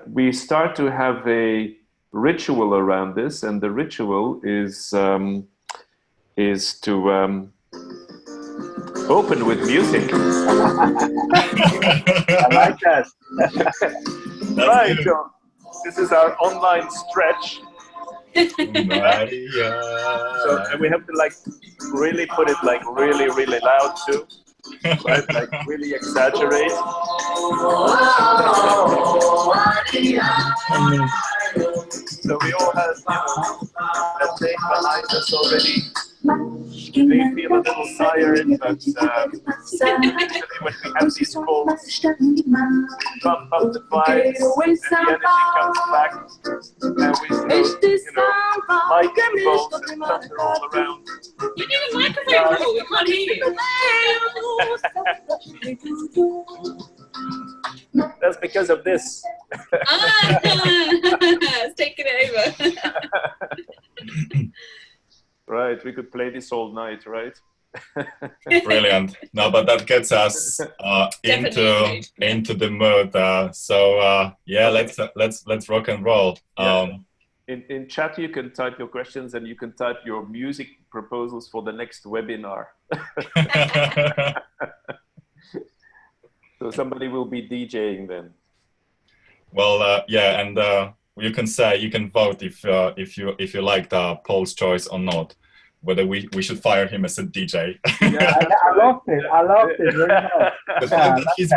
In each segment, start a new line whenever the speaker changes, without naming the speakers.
we start to have a ritual around this, and the ritual is to open with music.
I like that.
Right, so this is our online stretch. So, and we have to like really put it like really, really loud too, right? Like really exaggerate. So we all have, that thing behind us already. You may feel a little tired, but usually when we have these calls, pump up the vibes, and the energy comes back, and we start, mic and balls and thunder all around.
You need a microphone, Paul. We can't hear you.
That's because of this.
It's taking it over.
Right, we could play this all night, right?
Brilliant. No, but that gets us into the mood. Yeah, let's rock and roll.
In chat, you can type your questions and you can type your music proposals for the next webinar. So somebody will be DJing then.
Well, yeah, and you can vote if you liked Paul's choice or not, whether we should fire him as a DJ.
Yeah, I loved it.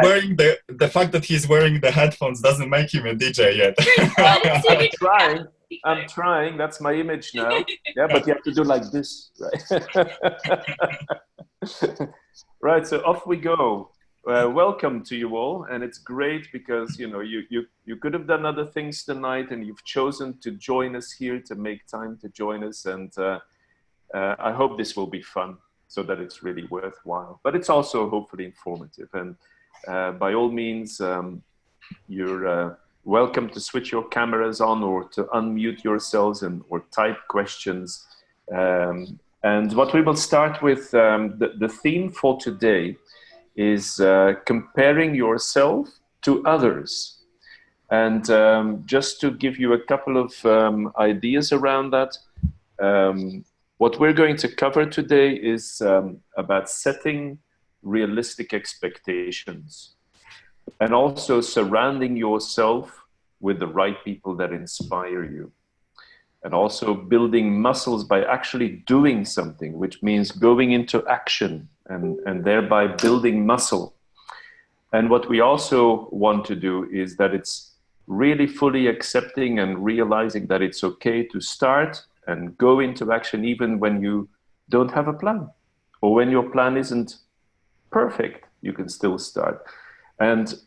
Very much.
The fact that he's wearing the headphones doesn't make him a DJ yet.
I'm trying. That's my image now. Yeah, but you have to do like this, right? Right. So off we go. Welcome to you all, and it's great because you could have done other things tonight, and you've chosen to join us here, to make time to join us, and I hope this will be fun, so that it's really worthwhile. But it's also hopefully informative, and by all means, you're welcome to switch your cameras on or to unmute yourselves or type questions. And what we will start with, the theme for today is comparing yourself to others. And just to give you a couple of ideas around that, what we're going to cover today is about setting realistic expectations and also surrounding yourself with the right people that inspire you. And also building muscles by actually doing something, which means going into action and thereby building muscle. And what we also want to do is that it's really fully accepting and realizing that it's okay to start and go into action even when you don't have a plan, or when your plan isn't perfect, you can still start. And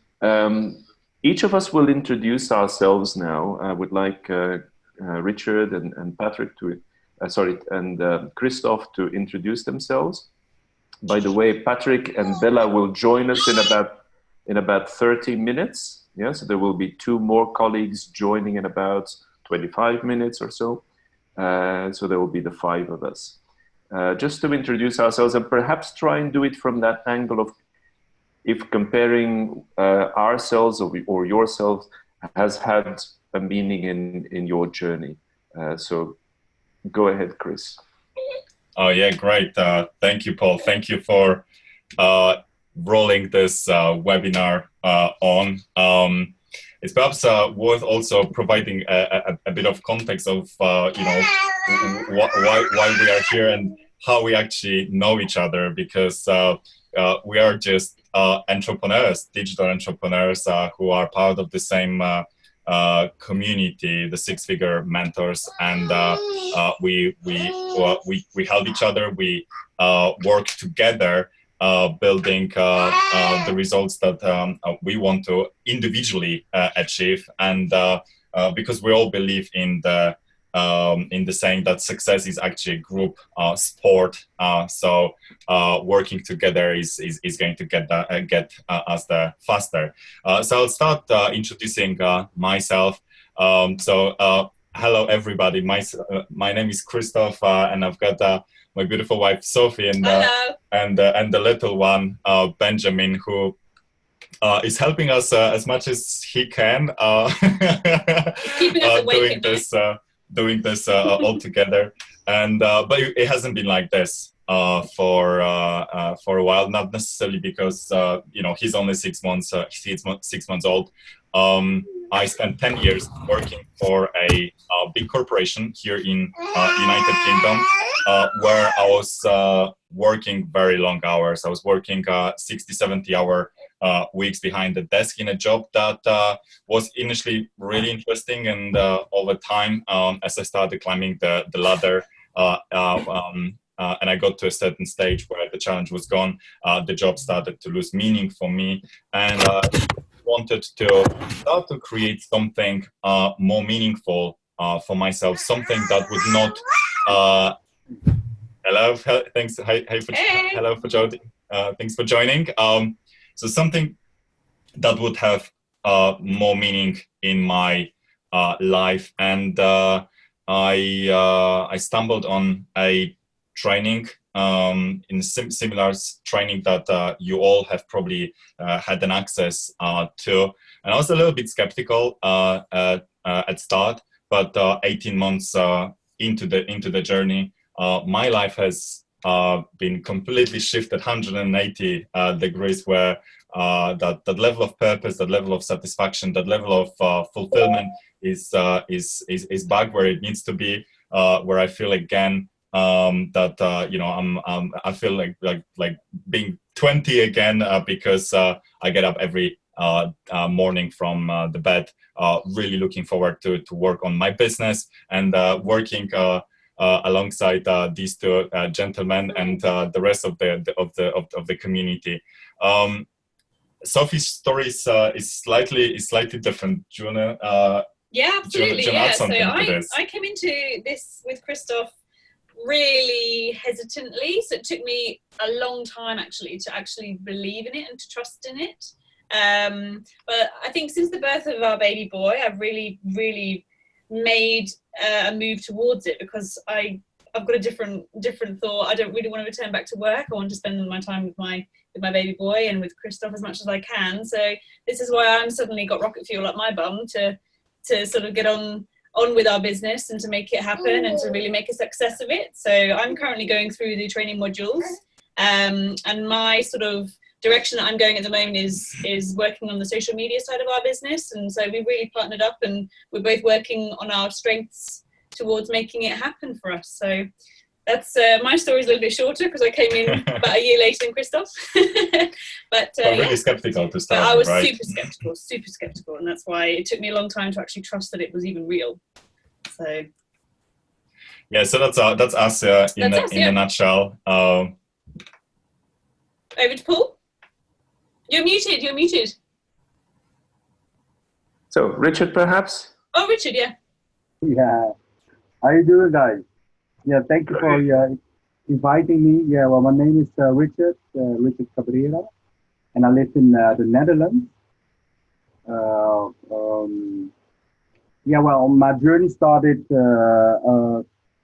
each of us will introduce ourselves now. I would like Richard and Patrick and Christoph to introduce themselves. By the way, Patrick and Bella will join us in about 30 minutes. Yeah, so there will be 2 more colleagues joining in about 25 minutes or so. So there will be the 5 of us. Just to introduce ourselves and perhaps try and do it from that angle of if comparing ourselves or yourself has had a meaning in your journey. So go ahead, Chris.
Oh yeah, great. Thank you, Paul. Thank you for rolling this webinar on. It's perhaps worth also providing a bit of context of why we are here and how we actually know each other, because we are just entrepreneurs, digital entrepreneurs who are part of the same community, the Six Figure Mentors, and we help each other. We work together, building the results that we want to individually achieve, and because we all believe in the saying that success is actually a group sport. So working together is going to get us there faster. So I'll start introducing myself. Hello everybody. My name is Christoph, and I've got my beautiful wife Sophie and the little one Benjamin, who is helping us as much as he can,
Keeping us awake at night.
doing this all together. And but it hasn't been like this for a while. Not necessarily because he's only 6 months. He's 6 months old. I spent 10 years working for a big corporation here in United Kingdom, where I was working very long hours. I was working 60, 70-hour weeks behind the desk in a job that was initially really interesting. And over time, as I started climbing the ladder, and I got to a certain stage where the challenge was gone, the job started to lose meaning for me. And wanted to start to create something more meaningful for myself, something that would not. Hello, thanks. Hello for joining. Thanks for joining. So something that would have more meaning in my life, and I stumbled on a training. In similar training that you all have probably had an access to, and I was a little bit skeptical at start, but 18 months into the journey, my life has been completely shifted 180 degrees, where that level of purpose, that level of satisfaction, that level of fulfillment is back where it needs to be, where I feel again that I feel like being 20 again, because I get up every morning from the bed, really looking forward to work on my business and working alongside these two gentlemen and the rest of the community. Sophie's story is slightly different. Do you wanna?
Yeah, absolutely.
Do you wanna add
So
something to this?
I came into this with Christoph really hesitantly, so it took me a long time actually to believe in it and to trust in it. But I think since the birth of our baby boy, I've really made a move towards it, because I've got a different thought. I don't really want to return back to work. I want to spend my time with my baby boy and with Christoph as much as I can. So this is why I'm suddenly got rocket fuel up my bum to sort of get on with our business and to make it happen and to really make a success of it. So I'm currently going through the training modules, and my sort of direction that I'm going at the moment is working on the social media side of our business. And so we really partnered up, and we're both working on our strengths towards making it happen for us. So that's my story is a little bit shorter because I came in about a year later than Christoph. But
really skeptical to start.
But I was
right?
super skeptical, and that's why it took me a long time to actually trust that it was even real. So
yeah, so that's us in a nutshell.
Over to Paul. You're muted.
So Richard, perhaps.
Oh, Richard, yeah.
Yeah. How you doing, guys? Yeah, thank you for inviting me. Yeah, well, my name is Richard Cabrera, and I live in the Netherlands. My journey started,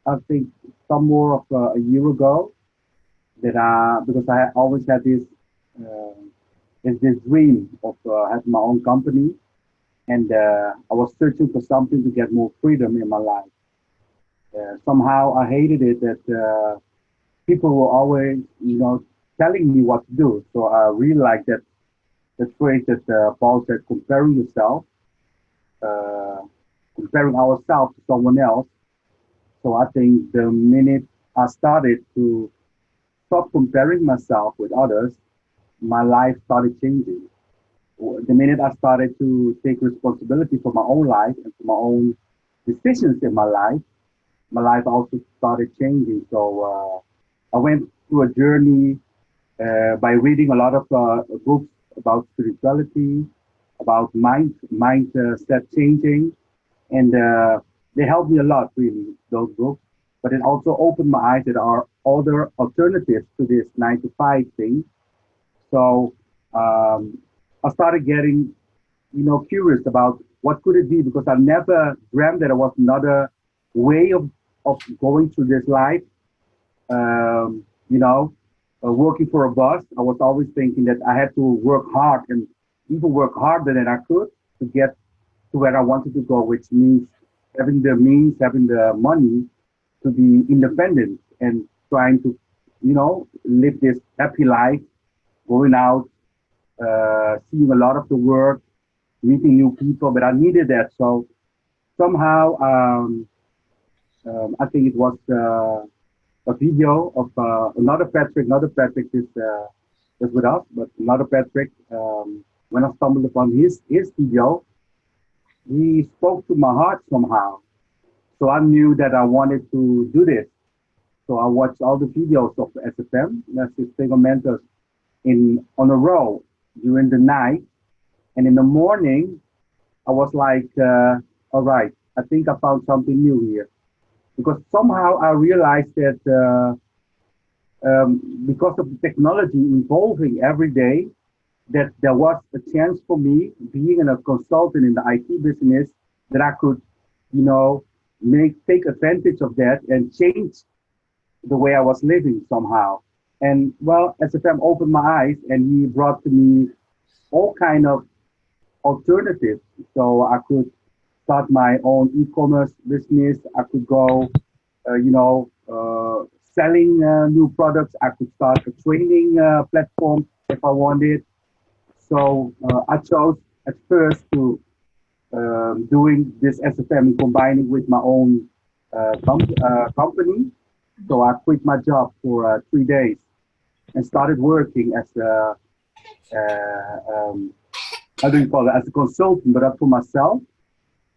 I think, some more of a year ago. Because I always had this dream of having my own company, and I was searching for something to get more freedom in my life. Somehow I hated it that people were always, telling me what to do. So I really like that phrase that Paul said, comparing yourself, comparing ourselves to someone else. So I think the minute I started to stop comparing myself with others, my life started changing. The minute I started to take responsibility for my own life and for my own decisions in my life also started changing. So I went through a journey by reading a lot of books about spirituality, about mindset changing, and they helped me a lot, really, those books. But it also opened my eyes that there are other alternatives to this 9-to-5 thing. So I started getting, curious about what could it be, because I never dreamt that there was another way of going through this life. Working for a boss, I was always thinking that I had to work hard and even work harder than I could to get to where I wanted to go, which means having the means, having the money to be independent and trying to, live this happy life, going out, seeing a lot of the work, meeting new people. But I needed that. So somehow, I think it was a video of another Patrick. Another Patrick is with us, but another Patrick. When I stumbled upon his video, he spoke to my heart somehow. So I knew that I wanted to do this. So I watched all the videos of SFM, that's the single mentors, on a row during the night. And in the morning, I was like, all right, I think I found something new here. Because somehow I realized that because of the technology evolving every day, that there was a chance for me, being a consultant in the IT business, that I could, take advantage of that and change the way I was living somehow. And well, SFM opened my eyes, and he brought to me all kind of alternatives. So I could start my own e-commerce business. I could go, selling new products. I could start a training platform if I wanted. So I chose at first to doing this SFM and combining with my own company. So I quit my job for 3 days and started working as how do you call it, as a consultant, but up for myself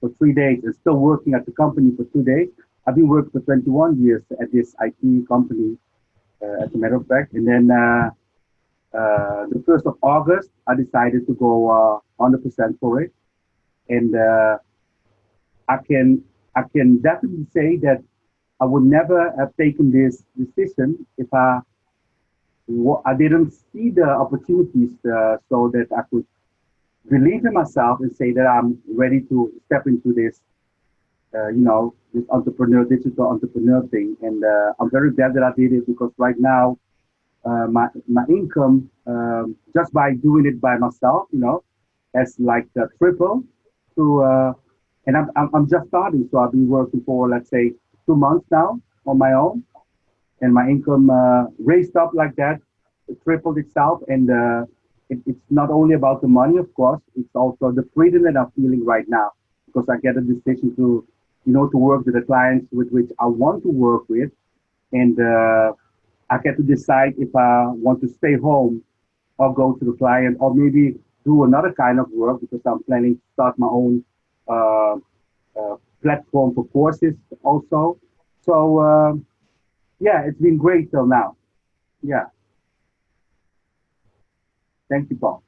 for 3 days, and still working at the company for 2 days. I've been working for 21 years at this IT company, as a matter of fact. And then the 1st of August, I decided to go 100% for it. And I can definitely say that I would never have taken this decision if I didn't see the opportunities so that I could believe in myself and say that I'm ready to step into this, this digital entrepreneur thing. And I'm very glad that I did it, because right now, my income, just by doing it by myself, has like triple to, and I'm just starting. So I've been working for, let's say, 2 months now on my own, and my income raised up like that, it tripled itself. And it's not only about the money, of course, it's also the freedom that I'm feeling right now, because I get a decision to, to work with the clients with which I want to work with. And I get to decide if I want to stay home or go to the client, or maybe do another kind of work, because I'm planning to start my own platform for courses also. So yeah, it's been great till now. Yeah. Thank you, Paul.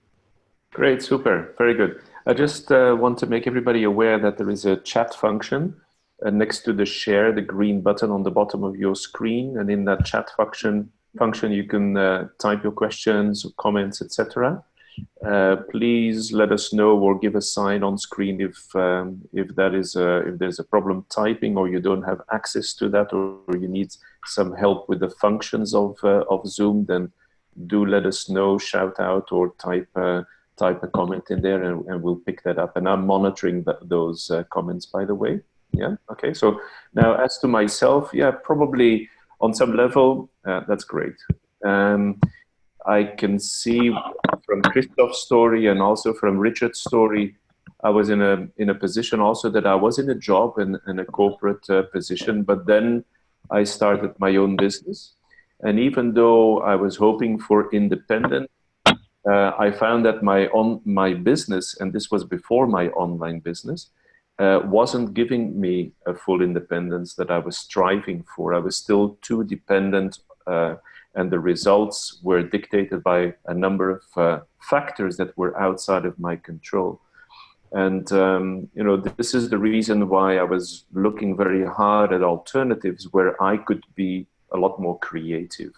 Great, super, very good. I just want to make everybody aware that there is a chat function next to the share, the green button on the bottom of your screen. And in that chat function you can type your questions, comments, etc. Please let us know or give a sign on screen if there's a problem typing, or you don't have access to that, or you need some help with the functions of Zoom. Then do let us know, shout out, or type a comment in there, and we'll pick that up. And I'm monitoring those comments, by the way. Yeah. Okay. So now, as to myself, yeah, probably on some level, that's great. I can see from Christoph's story and also from Richard's story, I was in a position also that I was in a job in a corporate position, but then I started my own business. And even though I was hoping for independence, I found that my business, and this was before my online business, wasn't giving me a full independence that I was striving for. I was still too dependent, and the results were dictated by a number of factors that were outside of my control. And this is the reason why I was looking very hard at alternatives where I could be a lot more creative.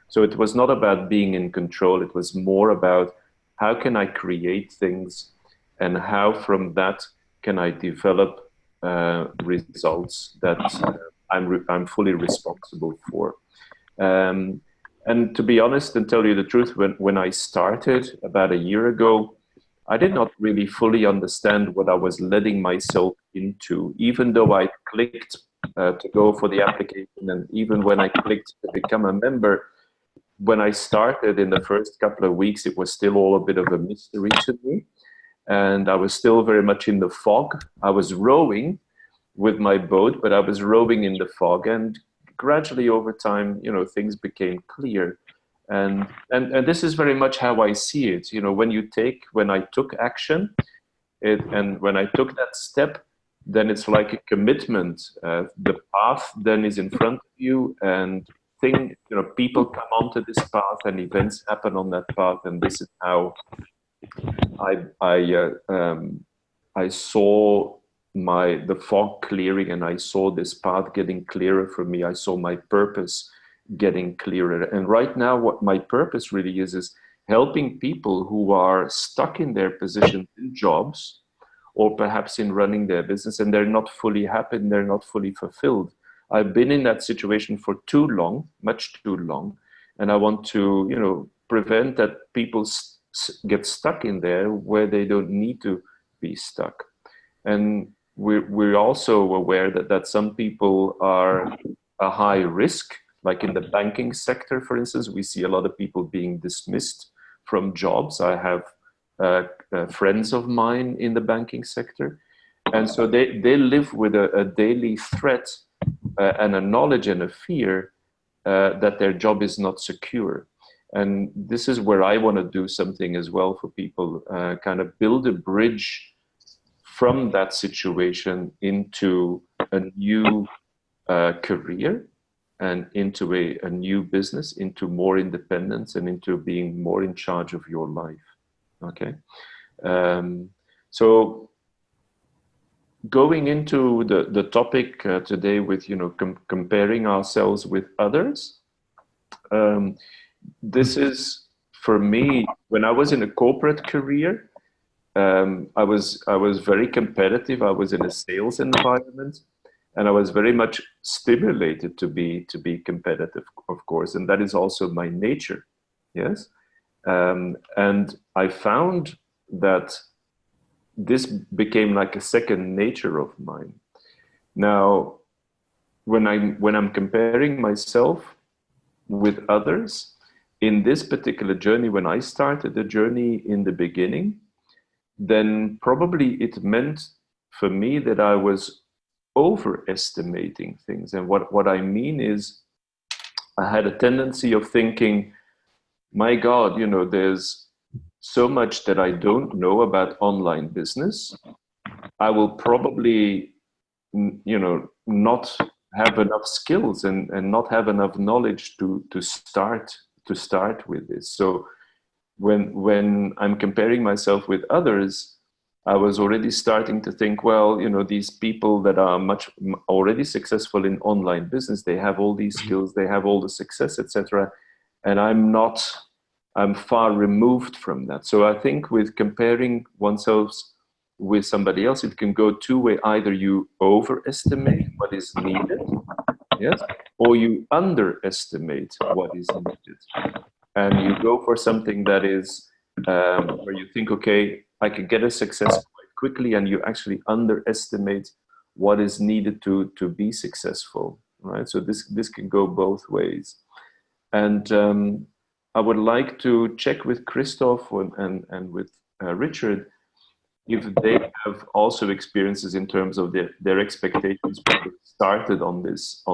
So it was not about being in control. It was more about how can I create things, and how from that can I develop results that I'm fully responsible for. And to be honest and tell you the truth, when I started about a year ago, I did not really fully understand what I was letting myself into, even though I clicked to go for the application, and even when I clicked to become a member. When I started in the first couple of weeks, it was still all a bit of a mystery to me. And I was still very much in the fog. I was rowing with my boat, but I was rowing in the fog. And gradually over time, things became clear. And this is very much how I see it. When I took action, and when I took that step, then it's like a commitment. The path then is in front of you, and people come onto this path, and events happen on that path, and this is how I saw the fog clearing, and I saw this path getting clearer for me. I saw my purpose getting clearer, and right now, what my purpose really is helping people who are stuck in their positions in jobs, or perhaps in running their business, and they're not fully happy, and they're not fully fulfilled. I've been in that situation for too long, much too long, and I want to, prevent that people get stuck in there where they don't need to be stuck. And we're also aware that some people are a high risk, like in the banking sector, for instance. We see a lot of people being dismissed from jobs. I have friends of mine in the banking sector, and so they live with a daily threat and a knowledge and a fear that their job is not secure. And this is where I want to do something as well for people, kind of build a bridge from that situation into a new career, and into a new business, into more independence, and into being more in charge of your life. Okay. So going into the topic today with, comparing ourselves with others. This is, for me, when I was in a corporate career, I was very competitive. I was in a sales environment, and I was very much stimulated to be competitive, of course, and that is also my nature. Yes. And I found that this became like a second nature of mine. Now, when I'm comparing myself with others in this particular journey, when I started the journey in the beginning, then probably it meant for me that I was overestimating things. And what I mean is, I had a tendency of thinking, my God, there's so much that I don't know about online business. I will probably, not have enough skills and not have enough knowledge to start with this. So when I'm comparing myself with others, I was already starting to think, well, these people that are already successful in online business, they have all these skills, they have all the success, etc. And I'm far removed from that. So I think with comparing oneself with somebody else, it can go two ways. Either you overestimate what is needed, yes, or you underestimate what is needed. And you go for something that is where you think, okay, I could get a success quite quickly, and you actually underestimate what is needed to be successful, right? So this can go both ways. And I would like to check with Christoph and with Richard if they have also experiences in terms of their expectations when they started on this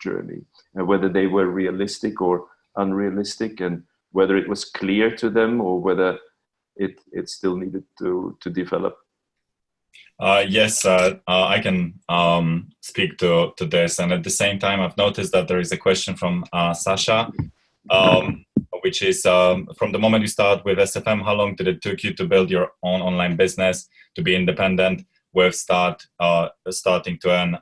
journey, and whether they were realistic or unrealistic, and whether it was clear to them, or whether it still needed to develop.
Yes, I can speak to this. And at the same time, I've noticed that there is a question from Sasha, which is, from the moment you start with SFM, how long did it took you to build your own online business, to be independent, with starting to earn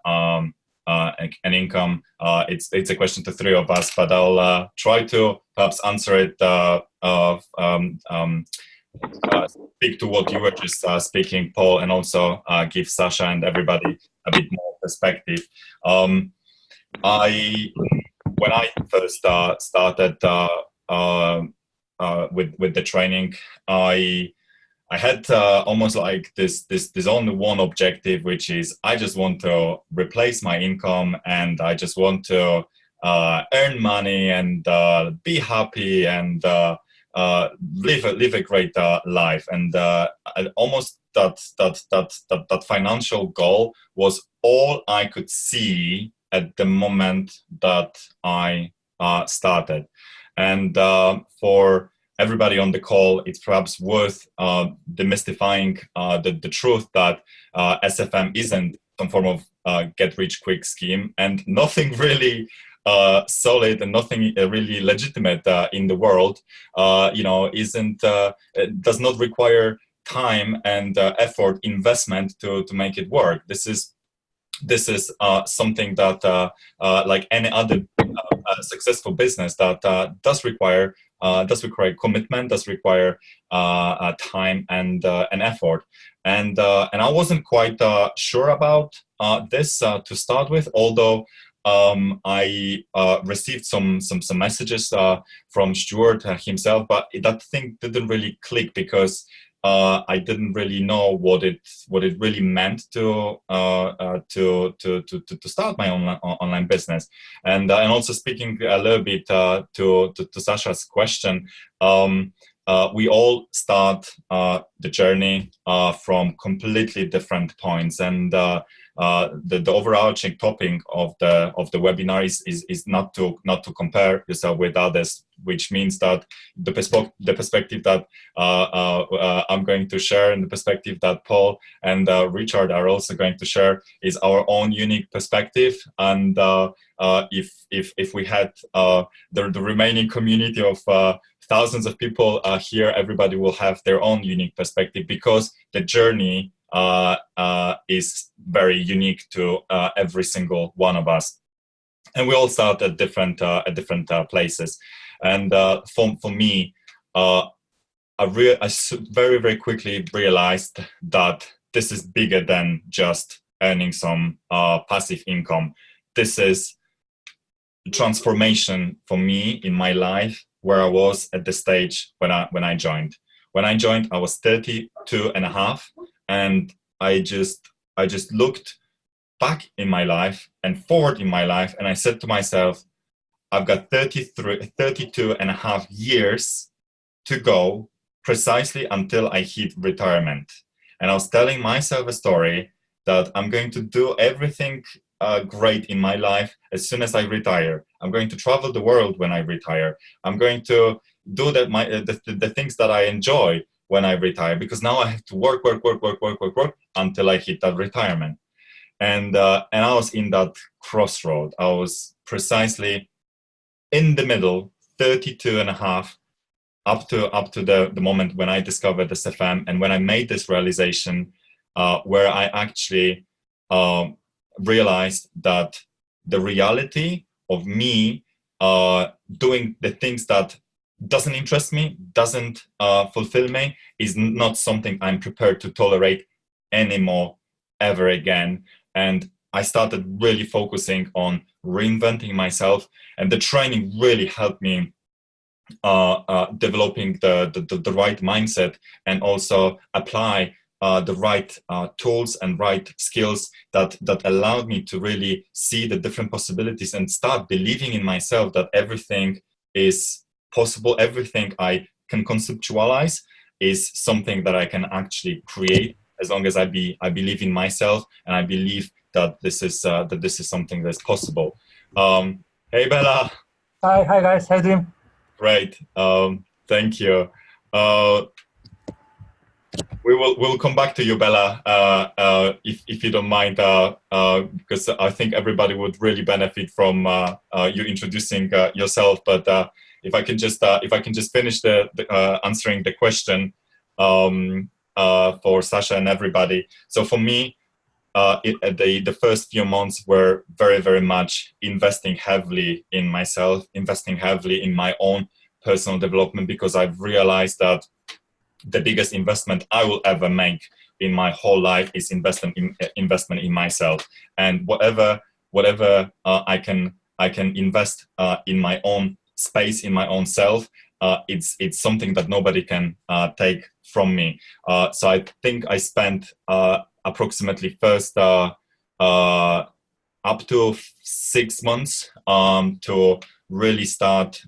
an income? It's a question to three of us, but I'll try to perhaps answer it, speak to what you were just speaking, Paul, and also give Sasha and everybody a bit more perspective. When I first started with the training, I I had almost like this only one objective, which is I just want to replace my income, and I just want to earn money and be happy and live a great life. And almost that financial goal was all I could see at the moment that I started. And for everybody on the call, it's perhaps worth demystifying the truth that SFM isn't some form of get-rich-quick scheme, and nothing really solid and nothing really legitimate in the world. Isn't does not require time and effort, investment to make it work. This is something that, like any other successful business, that does require commitment, does require time and effort. And I wasn't quite sure about this to start with, although I received some messages from Stuart himself, but that thing didn't really click, because I didn't really know what it really meant to start my online business. And also speaking a little bit to Sasha's question, we all start the journey from completely different points, and the overarching topic of the webinar is not to compare yourself with others, which means that the perspective that I'm going to share, and the perspective that Paul and Richard are also going to share, is our own unique perspective. And if we had the remaining community of thousands of people here, everybody will have their own unique perspective, because the journey is very unique to every single one of us, and we all start at different places. And for me, I very, very quickly realized that this is bigger than just earning some passive income. This is transformation for me in my life, where I was at the stage when I joined. When I joined, I was 32 and a half, and I just looked back in my life and forward in my life, and I said to myself, I've got 32 and a half years to go, precisely until I hit retirement. And I was telling myself a story that I'm going to do everything great in my life as soon as I retire. I'm going to travel the world when I retire. I'm going to do the things that I enjoy when I retire, because now I have to work until I hit that retirement. And I was in that crossroad. I was precisely in the middle, 32 and a half, up to the moment when I discovered SFM, and when I made this realization, where I actually realized that the reality of me doing the things that doesn't interest me, doesn't fulfill me, is not something I'm prepared to tolerate anymore, ever again. And I started really focusing on reinventing myself, and the training really helped me developing the right mindset, and also apply the right tools and right skills that allowed me to really see the different possibilities and start believing in myself that everything is possible. Everything I can conceptualize is something that I can actually create, as long as I believe in myself, and I believe that this is something that's possible. Hey Bella.
Hi guys, how you doing?
Great. Thank you. We'll come back to you, Bella, if you don't mind, because I think everybody would really benefit from you introducing yourself. But if I can just finish the answering the question for Sasha and everybody. So for me, the first few months were very, very much investing heavily in myself, investing heavily in my own personal development, because I've realized that the biggest investment I will ever make in my whole life is investment in myself. And whatever I can invest in my own space, in my own self, it's something that nobody can take from me. So I think I spent approximately first up to 6 months to really start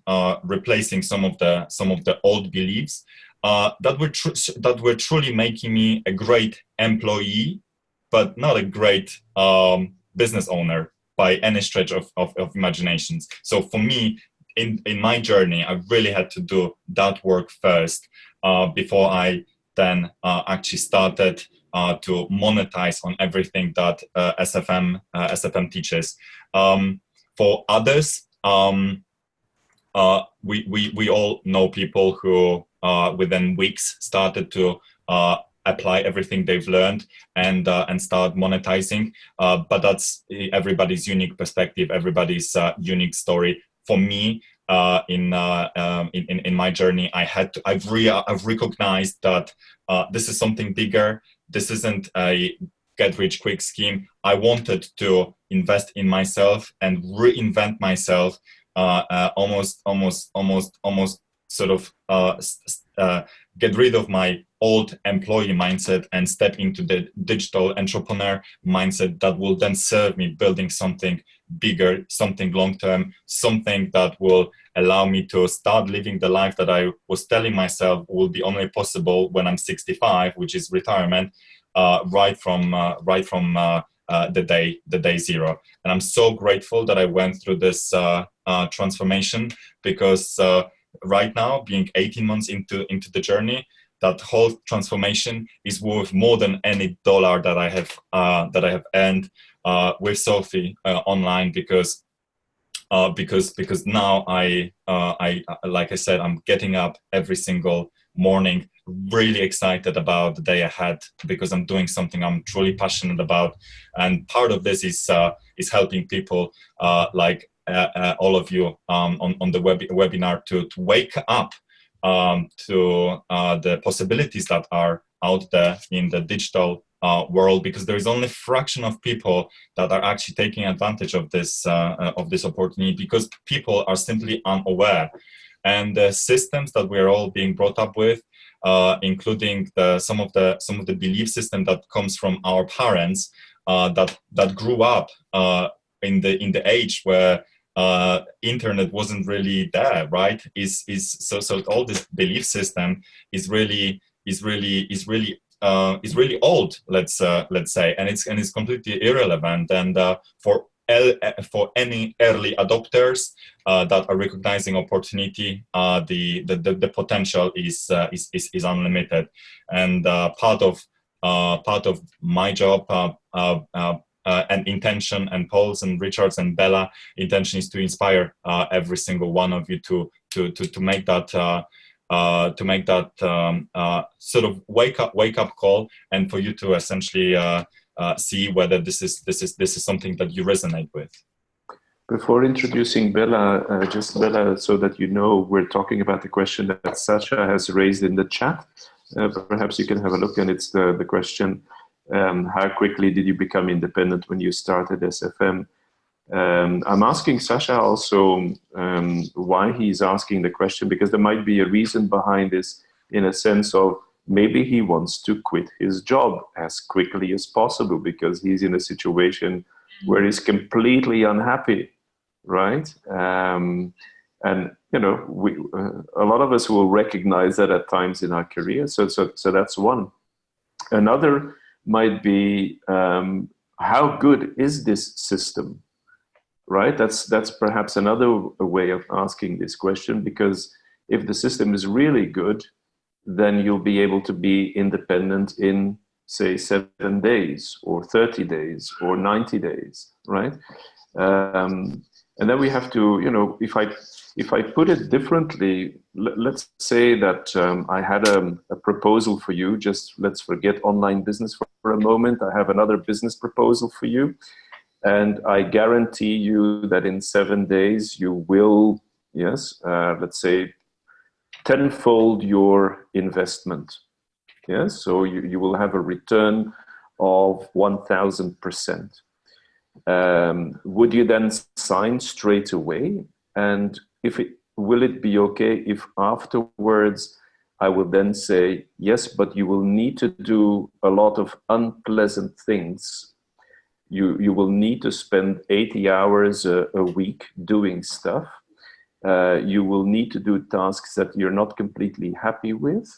replacing some of the old beliefs that were truly making me a great employee, but not a great business owner by any stretch of imaginations. So for me, in my journey, I really had to do that work first before I then actually started to monetize on everything that SFM teaches. For others, we all know people who within weeks started to apply everything they've learned and start monetizing. But that's everybody's unique perspective, everybody's unique story. For me, in my journey, I've recognized that this is something bigger. This isn't a get rich quick scheme. I wanted to invest in myself and reinvent myself. Almost sort of get rid of my old employee mindset and step into the digital entrepreneur mindset that will then serve me building something bigger, something long-term, something that will allow me to start living the life that I was telling myself will be only possible when I'm 65, which is retirement, right from the day zero. And I'm so grateful that I went through this transformation, because right now, being 18 months into the journey, that whole transformation is worth more than any dollar that I have earned with Sophie online, because now I like I said, I'm getting up every single morning really excited about the day ahead, because I'm doing something I'm truly passionate about, and part of this is helping people like all of you on the webinar to wake up to the possibilities that are out there in the digital world, because there is only a fraction of people that are actually taking advantage of this opportunity, because people are simply unaware. And the systems that we're all being brought up with, including some of the belief system that comes from our parents that grew up in the age where internet wasn't really there, right? So all this belief system is really old, let's say, and it's completely irrelevant. And for any early adopters that are recognizing opportunity, the potential is unlimited. And part of my job and intention, and Paul's and Richard's and Bella intention, is to inspire every single one of you to make that sort of wake up call, and for you to essentially see whether this is something that you resonate with.
Before introducing Bella, just Bella, so that you know, we're talking about the question that Sasha has raised in the chat. Perhaps you can have a look, and it's the question, how quickly did you become independent when you started SFM? I'm asking Sasha also why he's asking the question, because there might be a reason behind this, in a sense of maybe he wants to quit his job as quickly as possible because he's in a situation where he's completely unhappy, right? And you know, a lot of us will recognize that at times in our career. So that's one. Another might be, how good is this system, right? That's perhaps another way of asking this question, because if the system is really good, then you'll be able to be independent in, say, 7 days or 30 days or 90 days, right? And then we have to, you know, if I put it differently, let's say that I had a proposal for you. Just let's forget online business for a moment. I have another business proposal for you, and I guarantee you that in 7 days you will, yes, let's say, tenfold your investment. Yes, so you will have a return of 1,000%. Would you then sign straight away? And will it be okay if afterwards I will then say, yes, but you will need to do a lot of unpleasant things. You will need to spend 80 hours a week doing stuff. You will need to do tasks that you're not completely happy with.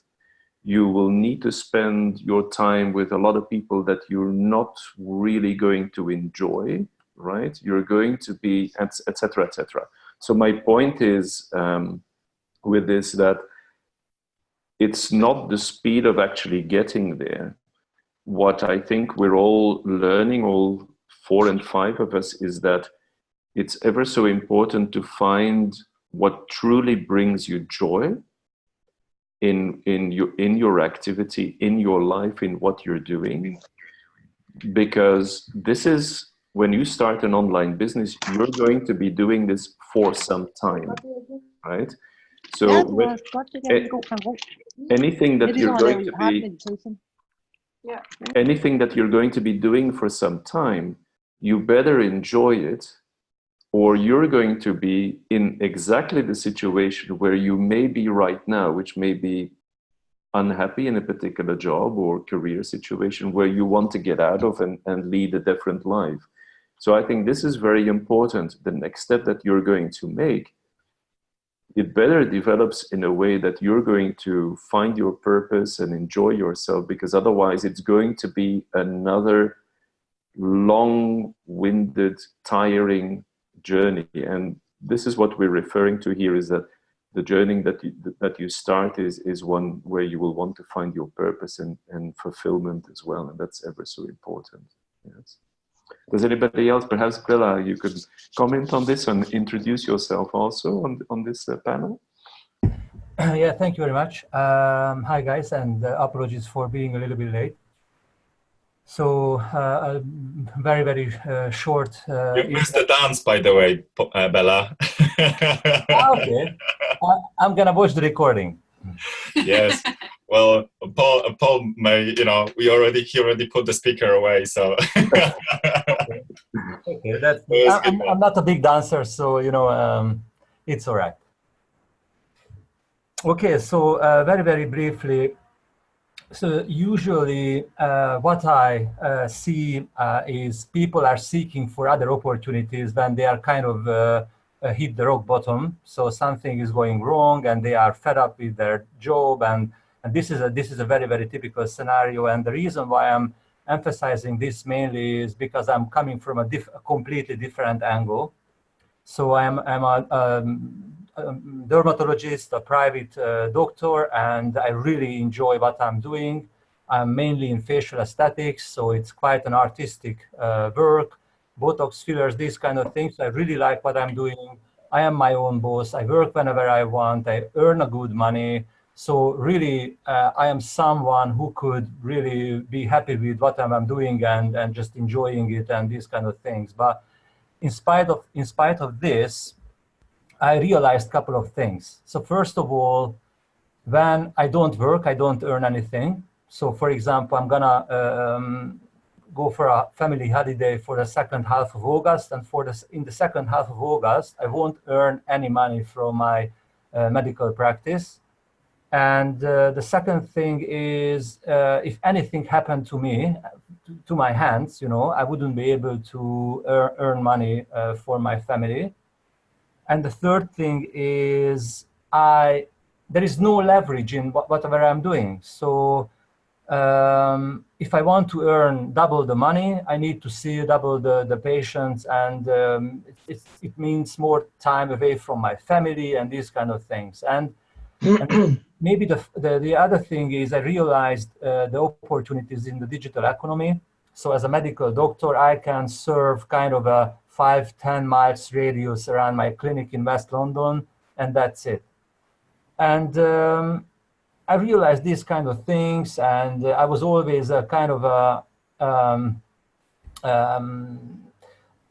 You will need to spend your time with a lot of people that you're not really going to enjoy, right? You're going to be, etc., etc. So my point is with this that it's not the speed of actually getting there. What I think we're all learning, all 4 and 5 of us, is that it's ever so important to find what truly brings you joy in your activity, in your life, in what you're doing. Because this is, when you start an online business, you're going to be doing this for some time, right? So anything that you're going to be anything that you're going to be doing for some time, you better enjoy it, or you're going to be in exactly the situation where you may be right now, which may be unhappy in a particular job or career situation where you want to get out of and lead a different life. So I think this is very important. The next step that you're going to make, it better develops in a way that you're going to find your purpose and enjoy yourself, because otherwise it's going to be another long-winded, tiring journey. And this is what we're referring to here, is that the journey that you start is one where you will want to find your purpose and fulfillment as well, and that's ever so important. Yes. Does anybody else, perhaps Bella, you could comment on this and introduce yourself also on this panel?
Yeah, thank you very much. Hi guys, and apologies for being a little bit late. So very, very short.
You missed the dance, by the way, Bella.
Okay, I'm gonna watch the recording.
Yes. Well, Paul may, he already put the speaker away, so.
Okay, I'm not a big dancer, so it's all right. Okay, so very, very briefly. So usually what I see is people are seeking for other opportunities when they are kind of hit the rock bottom. So something is going wrong and they are fed up with their job, and this is a very, very typical scenario. And the reason why I'm emphasizing this mainly is because I'm coming from a completely different angle. So I'm a dermatologist, a private doctor, and I really enjoy what I'm doing. I'm mainly in facial aesthetics, so it's quite an artistic work. Botox, fillers, these kind of things. I really like what I'm doing. I am my own boss. I work whenever I want. I earn a good money. So really, I am someone who could really be happy with what I'm doing and just enjoying it and these kind of things. But in spite of this, I realized a couple of things. So first of all, when I don't work, I don't earn anything. So for example, I'm gonna go for a family holiday for the second half of August, and in the second half of August, I won't earn any money from my medical practice. And the second thing is, if anything happened to me, to my hands, I wouldn't be able to earn money for my family. And the third thing is, there is no leverage in whatever I'm doing. So if I want to earn double the money, I need to see double the patients, and it means more time away from my family and these kind of things. And maybe the other thing is, I realized the opportunities in the digital economy. So as a medical doctor, I can serve kind of a 5-10 miles radius around my clinic in West London, and that's it. And I realized these kind of things, and I was always a kind of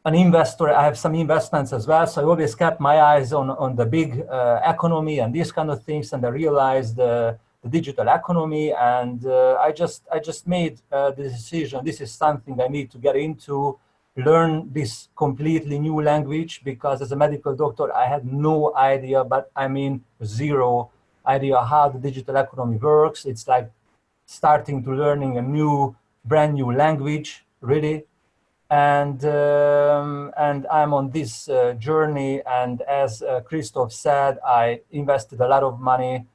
an investor. I have some investments as well, so I always kept my eyes on the big economy and these kind of things. And I realized the digital economy, and I just made the decision. This is something I need to get into, learn this completely new language, because as a medical doctor, I had no idea, but I mean zero, idea how the digital economy works. It's like starting to learning a brand new language, really. And I'm on this journey. And as Christoph said, I invested a lot of money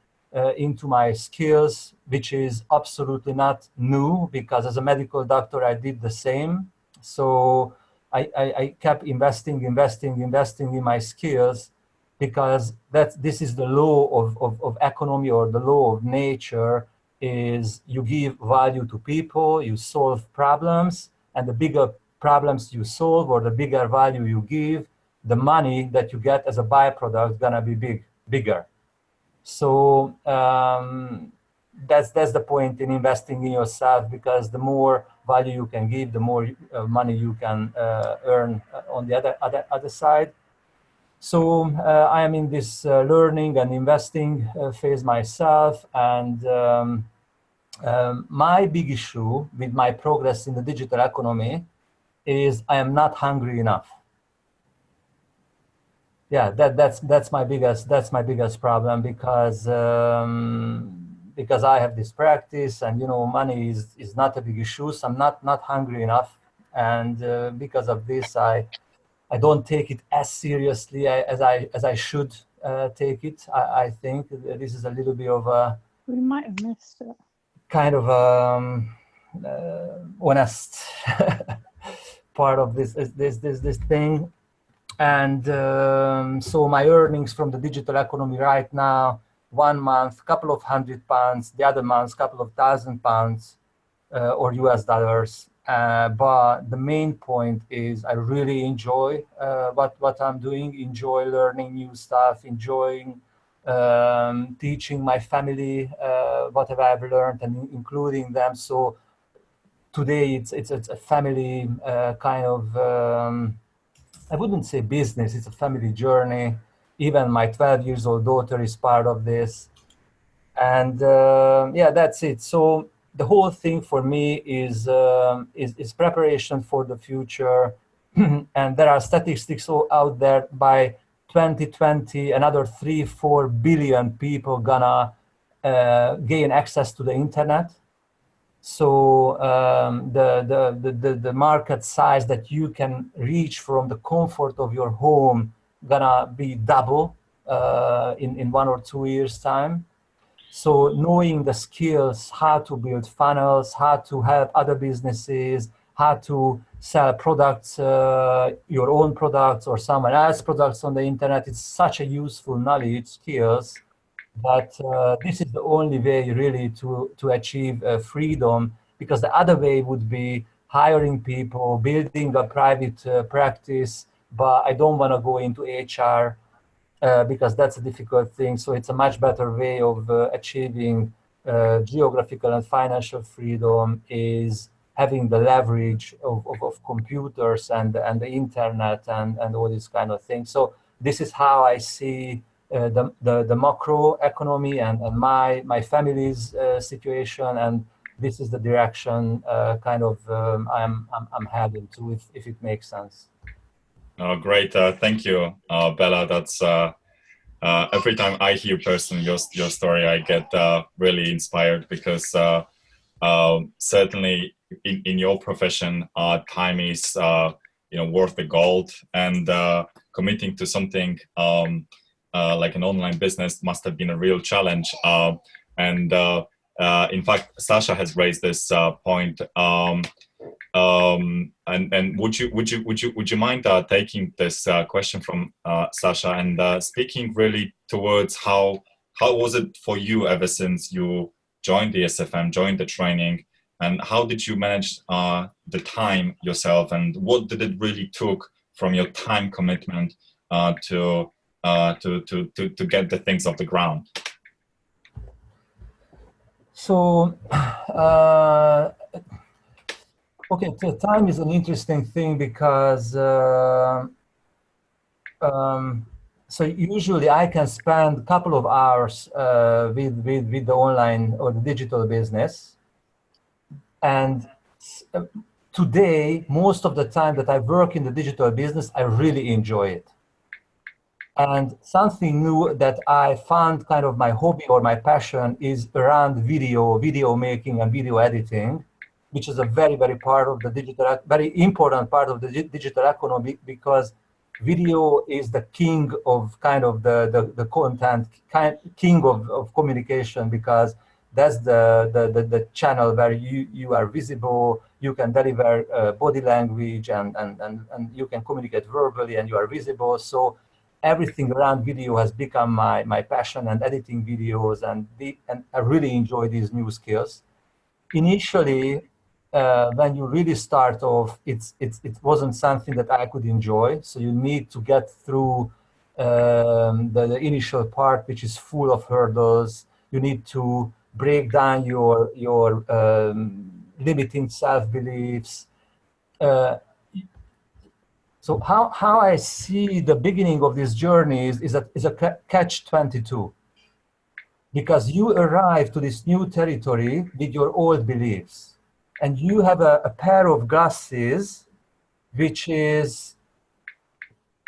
into my skills, which is absolutely not new, because as a medical doctor, I did the same. So I kept investing in my skills, because this is the law of economy, or the law of nature, is you give value to people, you solve problems, and the bigger problems you solve, or the bigger value you give, the money that you get as a byproduct is gonna be bigger. So that's the point in investing in yourself, because the more value you can give, the more money you can earn on the other side. So I am in this learning and investing phase myself, and my big issue with my progress in the digital economy is I am not hungry enough. Yeah, that's my biggest problem, because I have this practice, and money is not a big issue, so I'm not hungry enough, and because of this I don't take it as seriously as I should take it. I think this is a little bit of a,
we might have missed it,
kind of honest part of this thing. And so my earnings from the digital economy right now, 1 month, couple of £100, the other month, couple of £1,000 or US dollars. But the main point is I really enjoy what I'm doing, enjoy learning new stuff, enjoying teaching my family whatever I've learned, and including them. So today it's a family kind of, I wouldn't say business, it's a family journey. Even my 12 years old daughter is part of this. And yeah, that's it. So the whole thing for me is preparation for the future. And there are statistics out there, by 2020, another 3-4 billion people gonna gain access to the internet. So the market size that you can reach from the comfort of your home gonna be double in 1 or 2 years time. So knowing the skills, how to build funnels, how to help other businesses, how to sell products, your own products or someone else's products on the internet, it's such a useful knowledge, skills. But this is the only way really to achieve freedom, because the other way would be hiring people, building a private practice, but I don't want to go into HR because that's a difficult thing. So it's a much better way of achieving geographical and financial freedom is having the leverage of computers and the internet and all these kind of things. So this is how I see the macro economy and my family's situation, and this is the direction kind of I'm heading to, if it makes sense.
Great, thank you, Bella. That's every time I hear personally your story, I get really inspired, because certainly in your profession, time is worth the gold, and committing to something like an online business must have been a real challenge. And in fact, Sasha has raised this point. And would you mind taking this question from Sasha and speaking really towards how was it for you ever since you joined the SFM, joined the training, and how did you manage the time yourself, and what did it really took from your time commitment to get the things off the ground?
So, okay, so time is an interesting thing, because so usually I can spend a couple of hours with the online or the digital business, and today most of the time that I work in the digital business, I really enjoy it. And something new that I found kind of my hobby or my passion is around video making and video editing, which is a very, very part of the digital, very important part of the digital economy, because video is the king of kind of the content, king of communication, because that's the channel where you are visible, you can deliver body language, and you can communicate verbally, and you are visible. So everything around video has become my passion, and editing videos, and I really enjoy these new skills. Initially, when you really start off, it wasn't something that I could enjoy. So you need to get through the initial part, which is full of hurdles. You need to break down your limiting self-beliefs. So how I see the beginning of this journey is a catch-22, because you arrive to this new territory with your old beliefs, and you have a pair of glasses, which is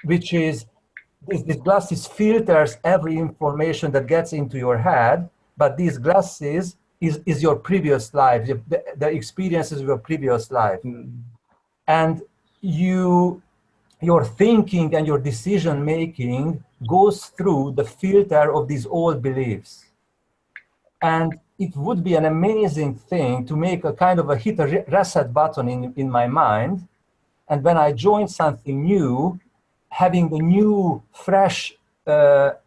this glasses filters every information that gets into your head, but these glasses is your previous life, the experiences of your previous life, and your thinking and your decision making goes through the filter of these old beliefs. And it would be an amazing thing to make a kind of hit a reset button in my mind. And when I join something new, having a new, fresh pair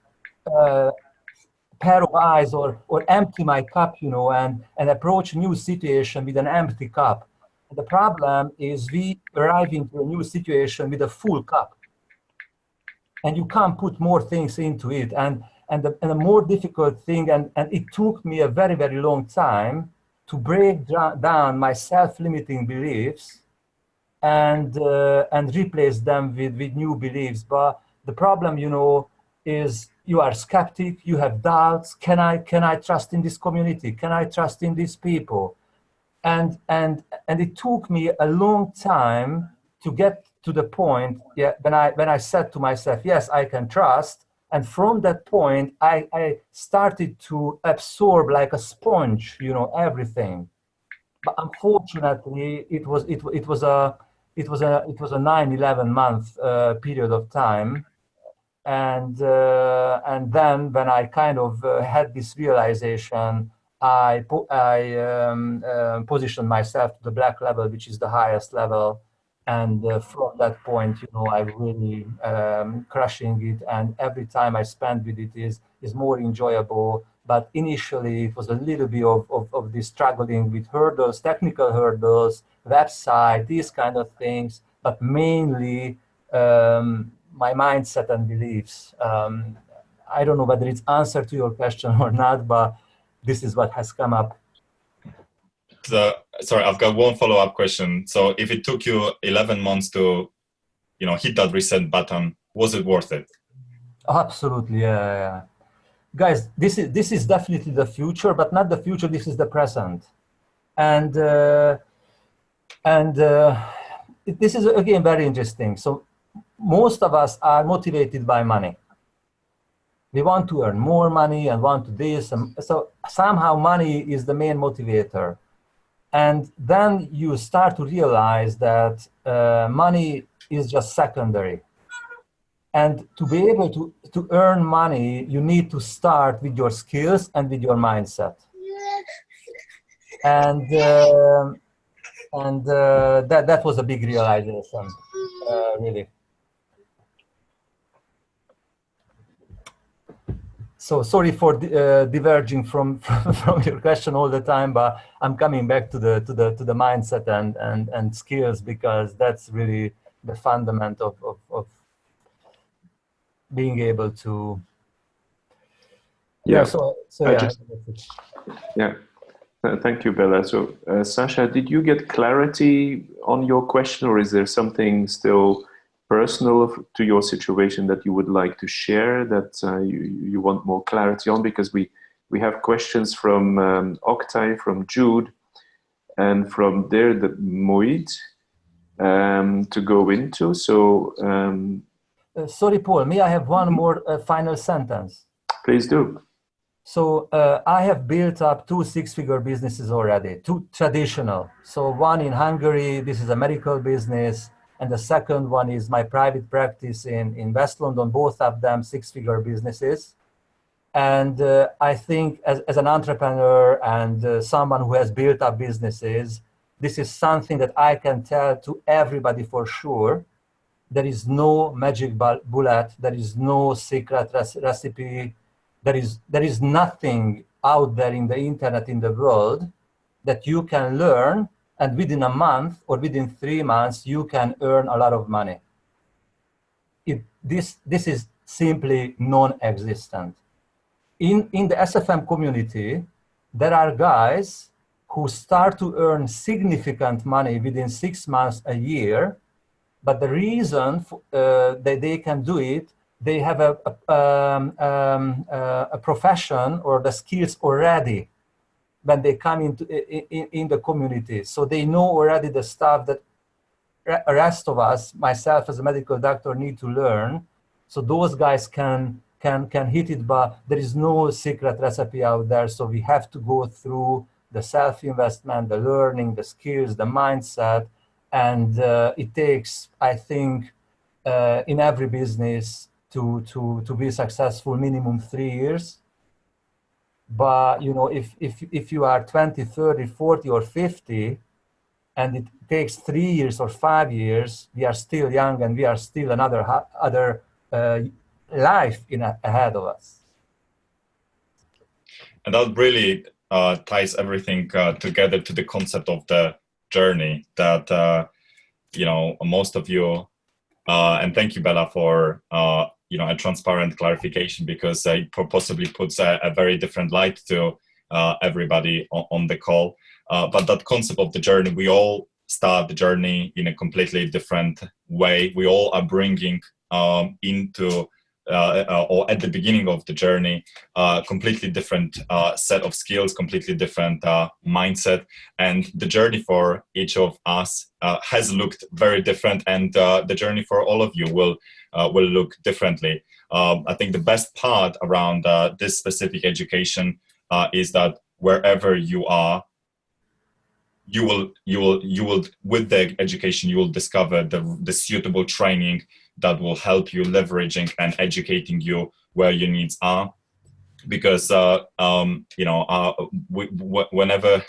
of eyes, or empty my cup, and approach a new situation with an empty cup. The problem is we arrive into a new situation with a full cup, and you can't put more things into it. And the more difficult thing, and it took me a very, very long time to break down my self-limiting beliefs and replace them with new beliefs. But the problem, is you are skeptic, you have doubts. Can I trust in this community? Can I trust in these people? And it took me a long time to get to the point, when I said to myself, yes, I can trust. And from that point, I started to absorb like a sponge, everything. But unfortunately, it was a 9-11 month period of time, and then when I kind of had this realization, I positioned myself to the black level, which is the highest level. And from that point, I'm really crushing it. And every time I spend with it is more enjoyable. But initially, it was a little bit of this struggling with hurdles, technical hurdles, website, these kind of things. But mainly my mindset and beliefs. I don't know whether it's answer to your question or not, but this is what has come up.
Sorry, I've got one follow-up question. So if it took you 11 months to, hit that reset button, was it worth it?
Absolutely, yeah. Guys, this is definitely the future, but not the future. This is the present, and this is again very interesting. So most of us are motivated by money. We want to earn more money and want to this, and so somehow money is the main motivator. And then you start to realize that money is just secondary. And to be able to earn money, you need to start with your skills and with your mindset. And that was a big realization, really. So sorry for diverging from your question all the time, but I'm coming back to the mindset and skills, because that's really the fundament of being able to.
Yeah. Thank you, Bella. So, Sasha, did you get clarity on your question, or is there something still personal to your situation that you would like to share that you want more clarity on? Because we have questions from Oktay, from Jude, and from there the Moid to go into. So
sorry, Paul, may I have one more final sentence?
Please do.
So I have built up 2 six-figure businesses already, 2 traditional. So one in Hungary, this is a medical business, and the second one is my private practice in West London, both of them 6-figure businesses. And I think as an entrepreneur and someone who has built up businesses, this is something that I can tell to everybody for sure. There is no magic bullet, there is no secret recipe. There is nothing out there in the internet, in the world, that you can learn, and within a month or within 3 months, you can earn a lot of money. This is simply non-existent. In the SFM community, there are guys who start to earn significant money within 6 months, a year, but the reason that they can do it, they have a profession or the skills already when they come in the community. So they know already the stuff that the rest of us, myself as a medical doctor, need to learn. So those guys can hit it, but there is no secret recipe out there. So we have to go through the self-investment, the learning, the skills, the mindset, and it takes, I think, in every business to be successful, minimum 3 years. But you know, if you are 20, 30, 40, or 50, and it takes 3 years or 5 years, we are still young and we are still another life ahead of us.
And that really ties everything together to the concept of the journey that you know, most of you, and thank you, Bella, for you know, a transparent clarification, because it possibly puts a very different light to everybody on the call. But that concept of the journey, we all start the journey in a completely different way. We all are bringing into or at the beginning of the journey, completely different set of skills, completely different mindset, and the journey for each of us has looked very different, and the journey for all of you will look differently. I think the best part around this specific education is that wherever you are, you will with the education you will discover the suitable training that will help you leveraging and educating you where your needs are. Because you know, whenever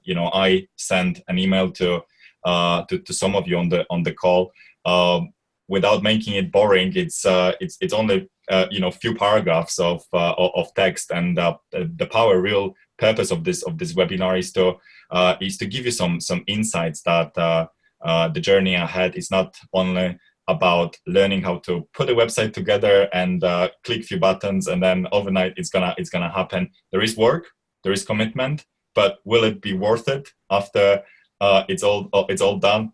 you know, I send an email to some of you on the call, without making it boring, it's only you know, few paragraphs of text, and the real purpose of this webinar is to give you some insights that the journey ahead is not only about learning how to put a website together and click a few buttons and then overnight it's gonna happen. There is work, there is commitment, but will it be worth it after it's all done?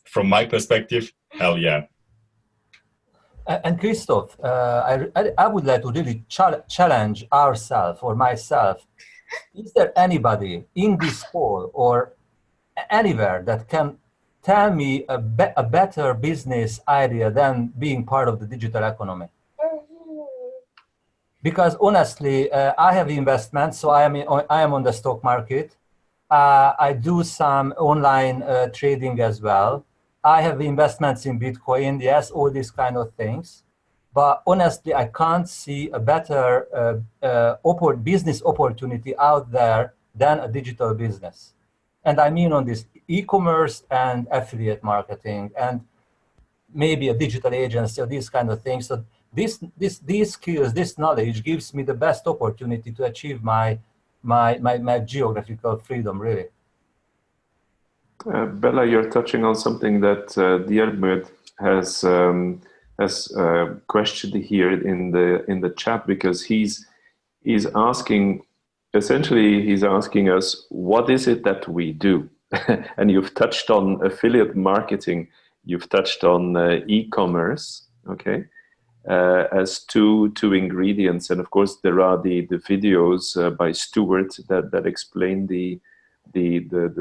From my perspective, hell yeah.
And Christoph, I would like to really challenge ourselves or myself. Is there anybody in this call or anywhere that can tell me a better business idea than being part of the digital economy? Because honestly, I have investments, so I am on the stock market. I do some online trading as well. I have investments in Bitcoin, yes, all these kind of things. But honestly, I can't see a better business opportunity out there than a digital business. And I mean on this e-commerce and affiliate marketing and maybe a digital agency or these kind of things. So these skills, this knowledge gives me the best opportunity to achieve my geographical freedom, really.
Bella, you're touching on something that Diarmuid has questioned here in the chat, because he's asking, essentially he's asking us, what is it that we do? And you've touched on affiliate marketing, you've touched on e-commerce, okay, as two ingredients, and of course there are the videos by Stuart that explain the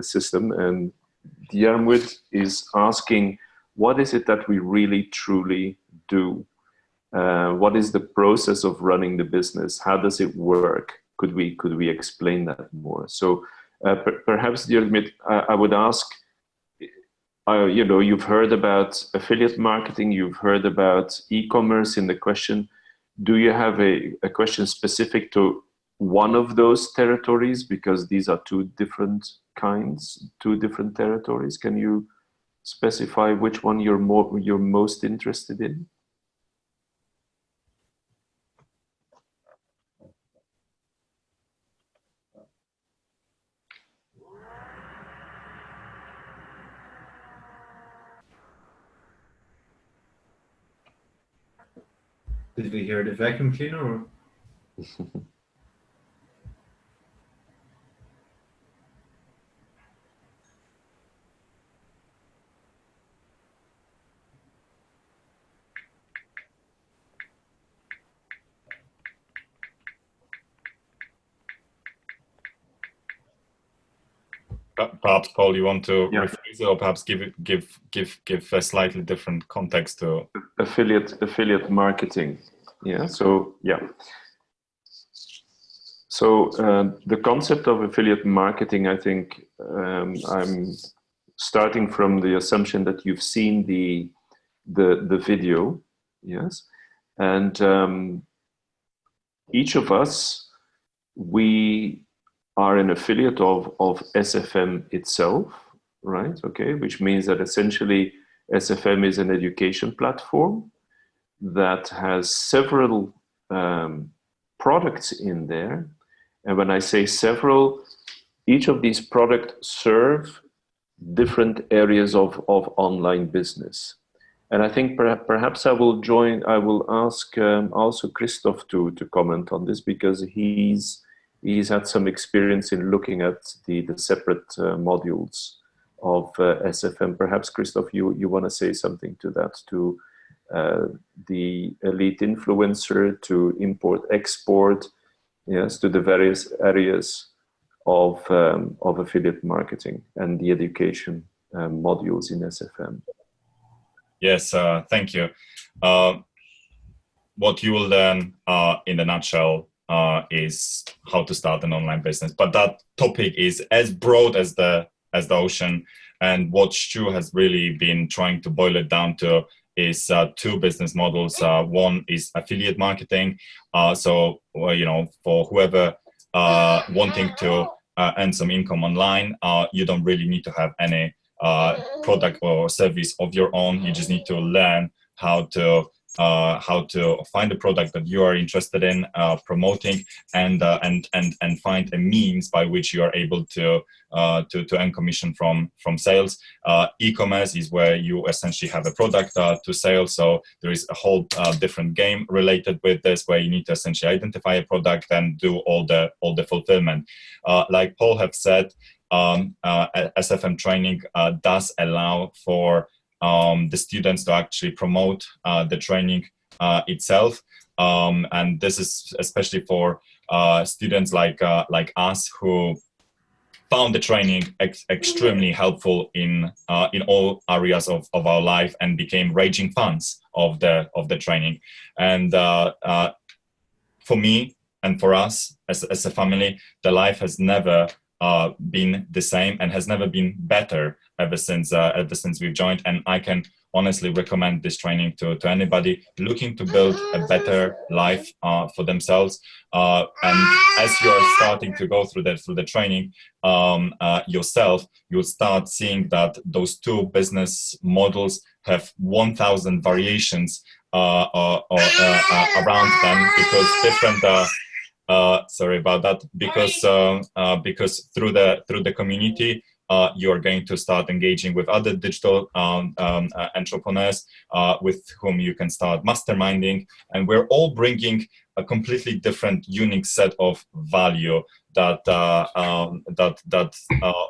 system. And Diarmuid is asking, what is it that we really truly do? What is the process of running the business? How does it work? Could we explain that more? So perhaps, dear Dmit, I would ask, you've heard about affiliate marketing, you've heard about e-commerce in the question. Do you have a question specific to one of those territories? Because these are two different kinds, two different territories. Can you specify which one you're most interested in?
Did we hear the vacuum cleaner? Or?
Perhaps, Paul, you want to rephrase it, or perhaps give a slightly different context to
affiliate marketing. Yeah. So yeah. So the concept of affiliate marketing, I think I'm starting from the assumption that you've seen the video, yes, and each of us, we are an affiliate of SFM itself, right? Okay, which means that essentially SFM is an education platform that has several products in there. And when I say several, each of these products serve different areas of online business. And I think perhaps I will ask also Christoph to comment on this, because he's had some experience in looking at the separate modules of SFM. Perhaps, Christoph, you want to say something to that, to the elite influencer, to import-export, yes, to the various areas of affiliate marketing and the education modules in SFM.
Yes, thank you. What you will learn in a nutshell is how to start an online business. But that topic is as broad as the ocean. And what Stu has really been trying to boil it down to is two business models. One is affiliate marketing. So, for whoever wanting to earn some income online, you don't really need to have any product or service of your own. You just need to learn how to find a product that you are interested in promoting, and find a means by which you are able to earn commission from sales. E-commerce is where you essentially have a product to sell. So there is a whole different game related with this, where you need to essentially identify a product and do all the fulfillment. Like Paul have said, SFM training does allow for the students to actually promote the training itself, and this is especially for students like us, who found the training extremely helpful in all areas of our life, and became raging fans of the training. And for me and for us as a family, the life has never been the same and has never been better ever since we've joined. And I can honestly recommend this training to anybody looking to build a better life for themselves. And as you're starting to go through the training yourself, you'll start seeing that those two business models have 1,000 variations around them, because different. Sorry about that. Because through the community, you're going to start engaging with other digital entrepreneurs with whom you can start masterminding, and we're all bringing a completely different, unique set of value that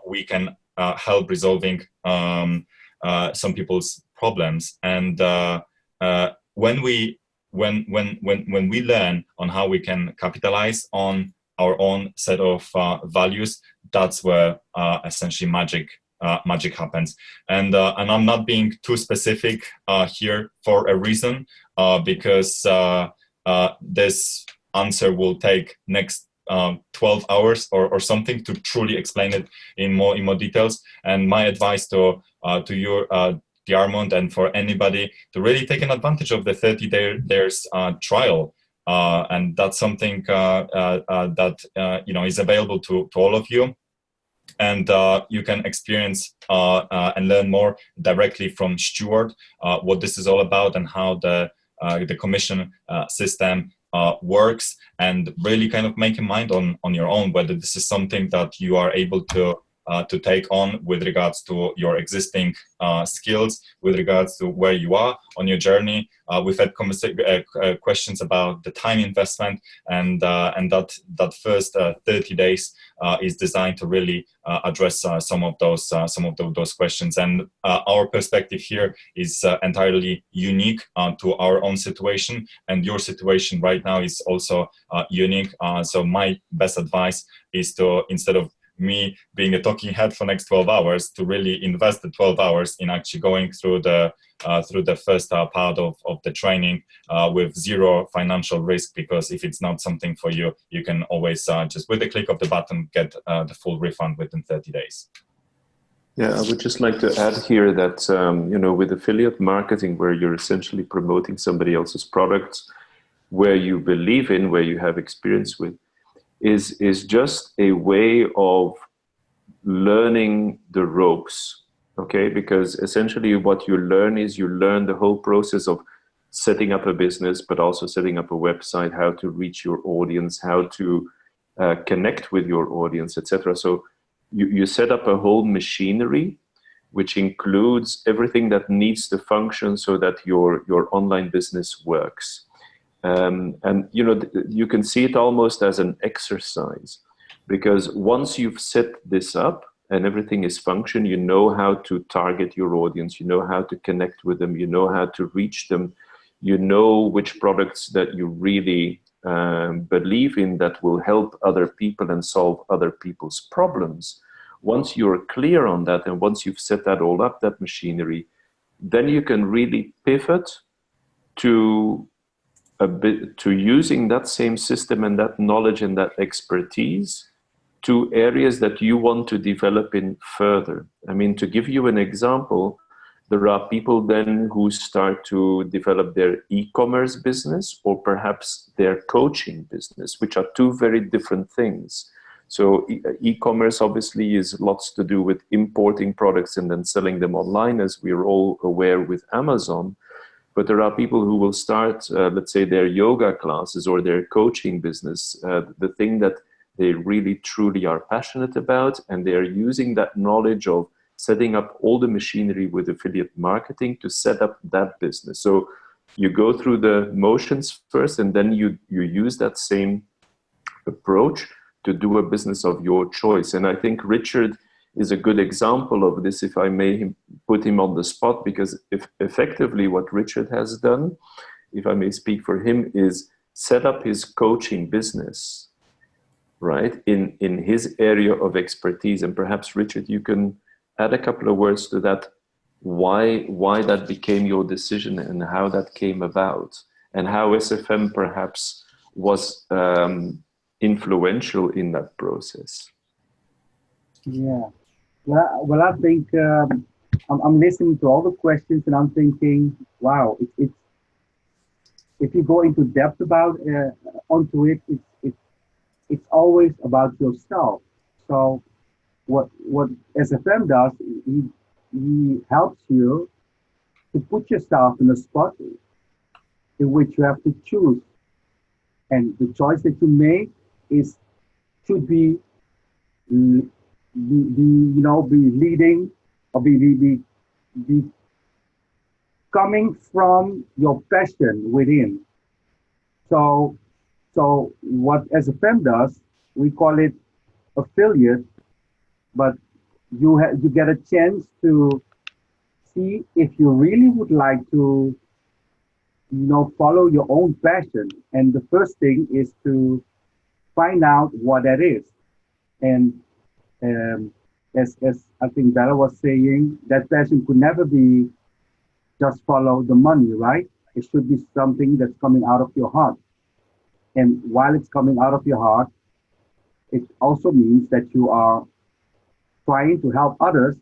we can help resolving some people's problems. And when we learn on how we can capitalize on our own set of values, that's where essentially magic magic happens. And I'm not being too specific here for a reason, because this answer will take next 12 hours or something to truly explain it in more details. And my advice to you, Diarmond, and for anybody, to really take an advantage of the 30 days trial. And that's something that is available to all of you. And you can experience and learn more directly from Stuart what this is all about and how the commission system works, and really kind of make a mind on your own whether this is something that you are able to take on with regards to your existing skills, with regards to where you are on your journey. We've had questions about the time investment, and that first 30 days is designed to really address some of those questions. And our perspective here is entirely unique to our own situation, and your situation right now is also unique. So my best advice is to, instead of me being a talking head for next 12 hours, to really invest the 12 hours in actually going through the first part of the training with zero financial risk, because if it's not something for you, you can always just with a click of the button get the full refund within 30 days.
Yeah, I would just like to add here that, with affiliate marketing, where you're essentially promoting somebody else's products, where you believe in, where you have experience with, is just a way of learning the ropes, okay? Because essentially what you learn is you learn the whole process of setting up a business, but also setting up a website, how to reach your audience, how to connect with your audience, etc. So you set up a whole machinery, which includes everything that needs to function so that your online business works. And you can see it almost as an exercise, because once you've set this up and everything is function, you know how to target your audience, you know how to connect with them, you know how to reach them, you know which products that you really believe in that will help other people and solve other people's problems. Once you're clear on that, and once you've set that all up, that machinery, then you can really pivot to using that same system and that knowledge and that expertise to areas that you want to develop in further. I mean, to give you an example, there are people then who start to develop their e-commerce business or perhaps their coaching business, which are two very different things. So e-commerce obviously is lots to do with importing products and then selling them online, as we're all aware with Amazon. But there are people who will start, let's say, their yoga classes or their coaching business, the thing that they really truly are passionate about, and they are using that knowledge of setting up all the machinery with affiliate marketing to set up that business. So you go through the motions first, and then you use that same approach to do a business of your choice. And I think Richard is a good example of this, if I may put him on the spot, because if effectively what Richard has done, if I may speak for him, is set up his coaching business, right, in his area of expertise. And perhaps, Richard, you can add a couple of words to that, why that became your decision and how that came about, and how SFM perhaps was influential in that process.
Yeah. Well, I think I'm listening to all the questions and I'm thinking, wow, it's if you go into depth about onto it, it's always about yourself. So what SFM does, he helps you to put yourself in a spot in which you have to choose, and the choice that you make should be leading or be coming from your passion within. So what SFM does, we call it affiliate, but you get a chance to see if you really would like to follow your own passion. And the first thing is to find out what that is. And as I think Bella was saying, that passion could never be just follow the money, right? It should be something that's coming out of your heart. And while it's coming out of your heart, it also means that you are trying to help others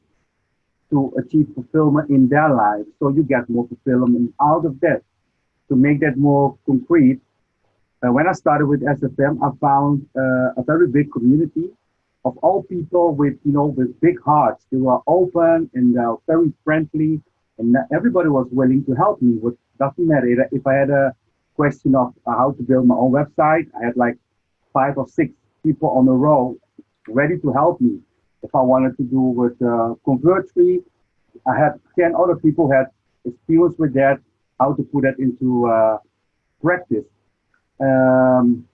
to achieve fulfillment in their lives. So you get more fulfillment out of that. To make that more concrete, when I started with SFM, I found a very big community of all people with, with big hearts. They were open and very friendly, and everybody was willing to help me. What doesn't matter if I had a question of how to build my own website, I had like 5 or 6 people on a row ready to help me. If I wanted to do with Convertry, I had 10 other people who had experience with that, how to put that into practice. Um,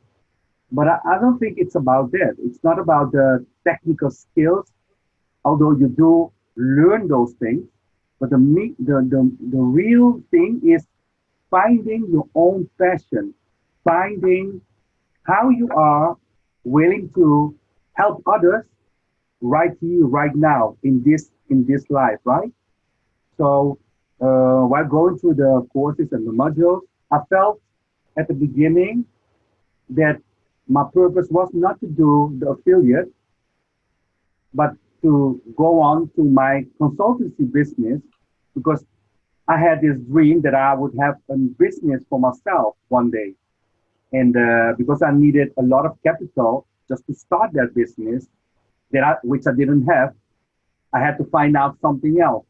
but I don't think it's about that. It's not about the technical skills, although you do learn those things. But the real thing is finding your own passion, finding how you are willing to help others right here, right now, in this life, right? So while going through the courses and the modules, I felt at the beginning that my purpose was not to do the affiliate, but to go on to my consultancy business because I had this dream that I would have a business for myself one day. And because I needed a lot of capital just to start that business, which I didn't have, I had to find out something else.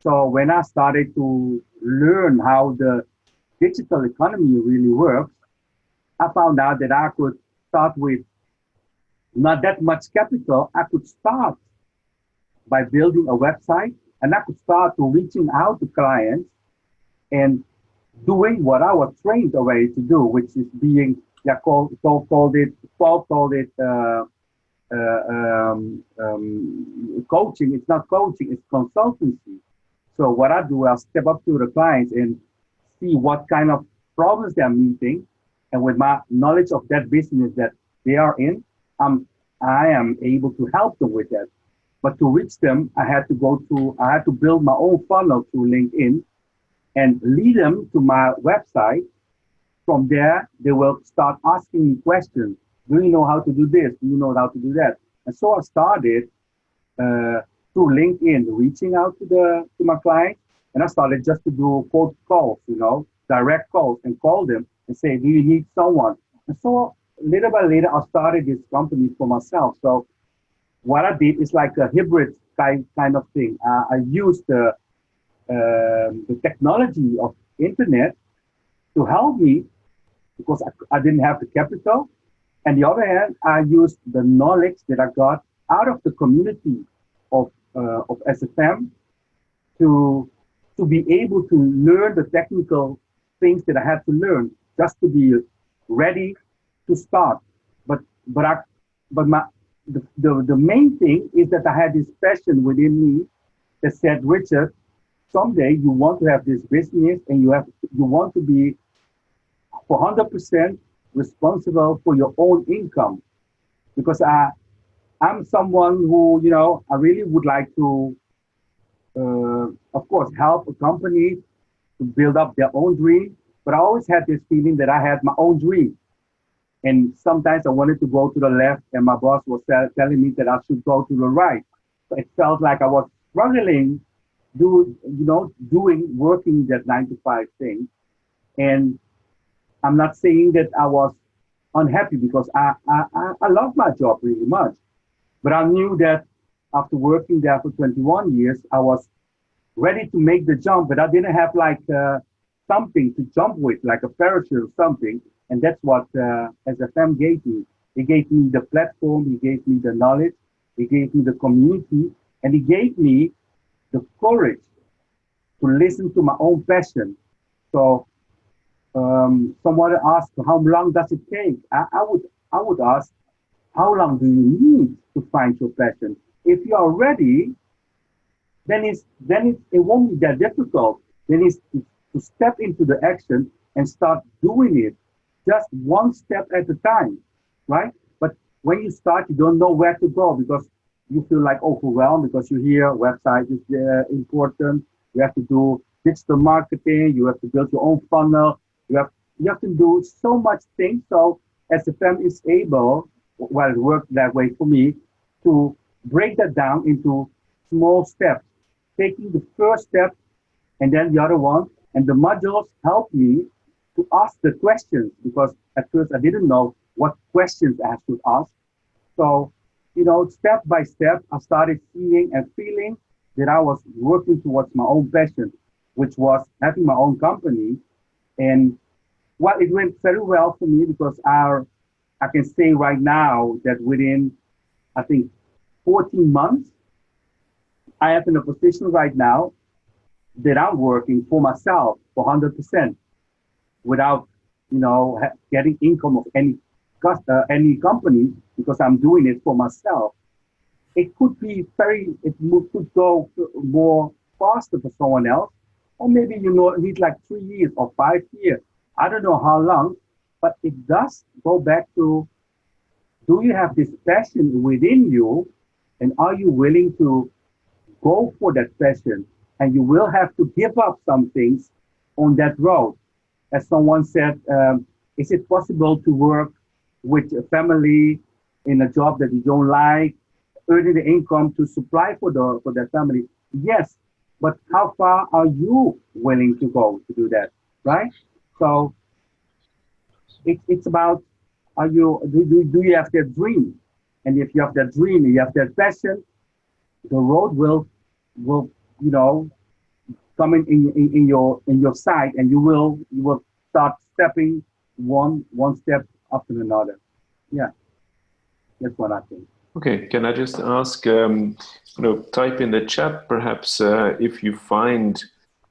So when I started to learn how the digital economy really works, I found out that I could start with not that much capital. I could start by building a website and I could start to reaching out to clients and doing what I was trained already to do, which is being, yeah, Paul called it coaching. It's not coaching, it's consultancy. So what I do, I'll step up to the clients and see what kind of problems they're meeting. And with my knowledge of that business that they are in, I am able to help them with that. But to reach them, I had to build my own funnel through LinkedIn and lead them to my website. From there, they will start asking me questions. Do you know how to do this? Do you know how to do that? And so I started through LinkedIn, reaching out to my clients, and I started just to do cold calls, direct calls, and call them and say, do you need someone? And so little by little, I started this company for myself. So what I did is like a hybrid kind of thing. I used the technology of internet to help me because I didn't have the capital. And the other hand, I used the knowledge that I got out of the community of SFM to be able to learn the technical things that I had to learn just to be ready to start. But the main thing is that I had this passion within me that said, Richard, someday you want to have this business and you want to be for 100% responsible for your own income. Because I'm someone who, I really would like to, of course, help a company to build up their own dream. But I always had this feeling that I had my own dream. And sometimes I wanted to go to the left and my boss was telling me that I should go to the right. So it felt like I was struggling, working that 9 to 5 thing. And I'm not saying that I was unhappy because I love my job really much. But I knew that after working there for 21 years, I was ready to make the jump, but I didn't have like something to jump with, like a parachute or something. And that's what SFM gave me. He gave me the platform, he gave me the knowledge, he gave me the community, and he gave me the courage to listen to my own passion. So someone asked, how long does it take? I would ask, how long do you need to find your passion? If you are ready, then it won't be that difficult. Then it's to step into the action and start doing it just one step at a time, right? But when you start, you don't know where to go because you feel like overwhelmed because you hear website is important. You have to do digital marketing. You have to build your own funnel. You have to do so much things. So SFM is able, well, it worked that way for me, to break that down into small steps, taking the first step and then the other one. And the modules help me to ask the questions because at first I didn't know what questions I should ask. So, step by step, I started seeing and feeling that I was working towards my own passion, which was having my own company. And well, it went very well for me because I can say right now that within, I think, 14 months, I am in a position right now that I'm working for myself for 100% without, getting income of any company because I'm doing it for myself. It could be could go more faster for someone else, or maybe need like 3 years or 5 years. I don't know how long, but it does go back to: do you have this passion within you, and are you willing to go for that passion? And you will have to give up some things on that road. As someone said, is it possible to work with a family in a job that you don't like, earning the income to supply for their family? Yes, but how far are you willing to go to do that, right? So it's about, do you have that dream? And if you have that dream, you have that passion, the road will come in your sight, and you will start stepping one step after another. Yeah, that's what I think.
Okay, can I just ask, type in the chat perhaps if you find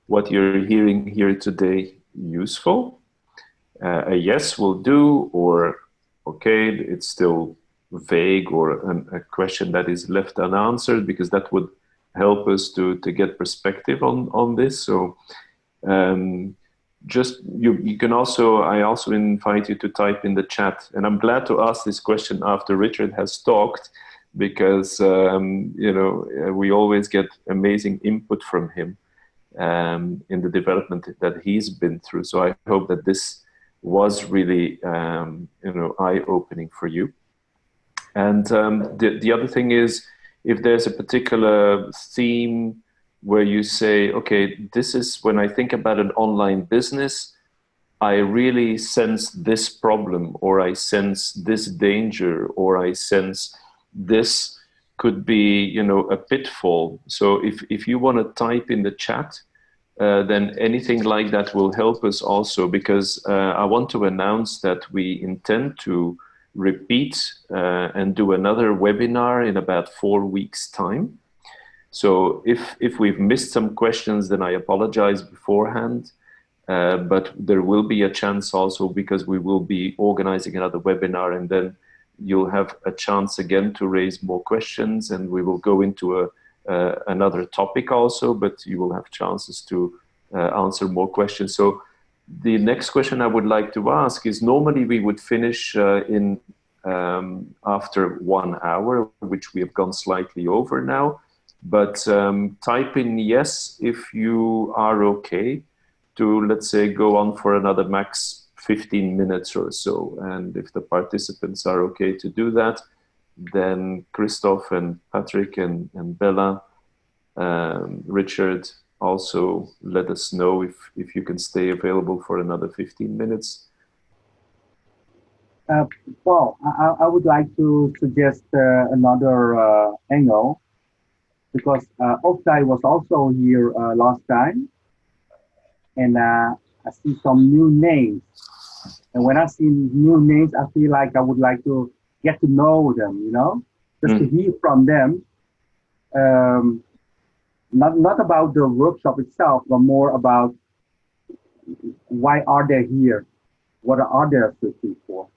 what you're hearing here today useful. A yes will do, or okay, it's still vague, or a question that is left unanswered, because that would help us to get perspective on this. So just you can also, I also invite you to type in the chat, and I'm glad to ask this question after Richard has talked, because we always get amazing input from him in the development that he's been through. So I hope that this was really eye-opening for you. And the other thing is, if there's a particular theme where you say, okay, this is when I think about an online business, I really sense this problem, or I sense this danger, or I sense this could be, a pitfall. So if you want to type in the chat, then anything like that will help us also, because I want to announce that we intend to repeat and do another webinar in about 4 weeks' time. So if we've missed some questions, then I apologize beforehand. But there will be a chance also, because we will be organizing another webinar, and then you'll have a chance again to raise more questions, and we will go into another topic also, but you will have chances to answer more questions. So the next question I would like to ask is, normally we would finish in after 1 hour, which we have gone slightly over now, but type in yes if you are okay to, let's say, go on for another max 15 minutes or so. And if the participants are okay to do that, then Christoph and Patrick and Bella, Richard, also let us know if you can stay available for another 15 minutes.
Paul, I would like to suggest another angle, because Oktay was also here last time, and I see some new names. And when I see new names, I feel like I would like to get to know them, just to hear from them. Not about the workshop itself, but more about why are they here? What are they searching for?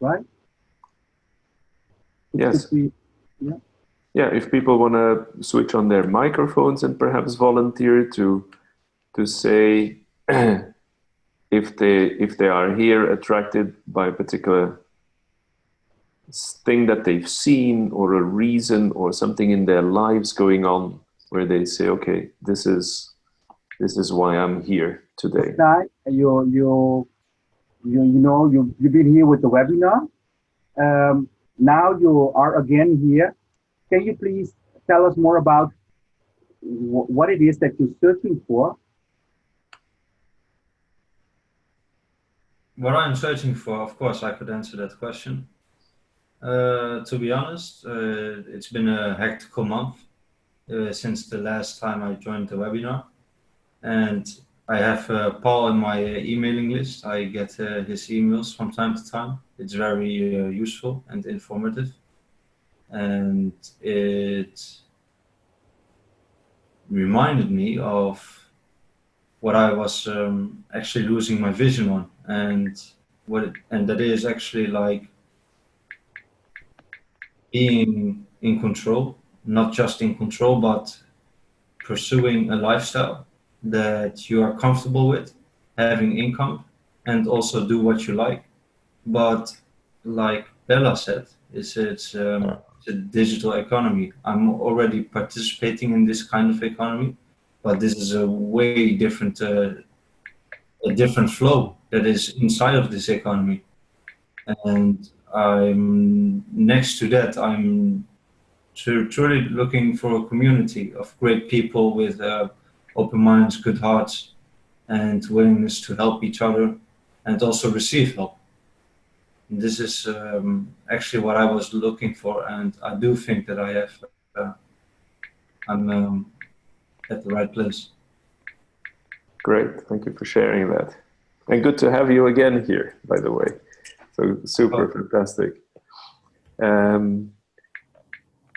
Right?
Yes. Yeah, if people want to switch on their microphones and perhaps volunteer to say if they are here attracted by a particular thing that they've seen, or a reason, or something in their lives going on, where they say, okay, this is why I'm here today.
You've been here with the webinar. Now you are again here. Can you please tell us more about what it is that you're searching for?
What I'm searching for, of course, I could answer that question. To be honest, it's been a hectic month since the last time I joined the webinar. And I have Paul in my emailing list. I get his emails from time to time. It's very useful and informative. And it reminded me of what I was actually losing my vision on, and that is actually like being in control, not just in control, but pursuing a lifestyle that you are comfortable with, having income, and also do what you like. But like Bella said, it's a digital economy. I'm already participating in this kind of economy, but this is a way different, a different flow that is inside of this economy. And I'm next to that, I'm truly looking for a community of great people with open minds, good hearts, and willingness to help each other and also receive help. This is actually what I was looking for, and I do think that I have, I'm at the right place.
Great, thank you for sharing that. And good to have you again here, by the way. So super fantastic.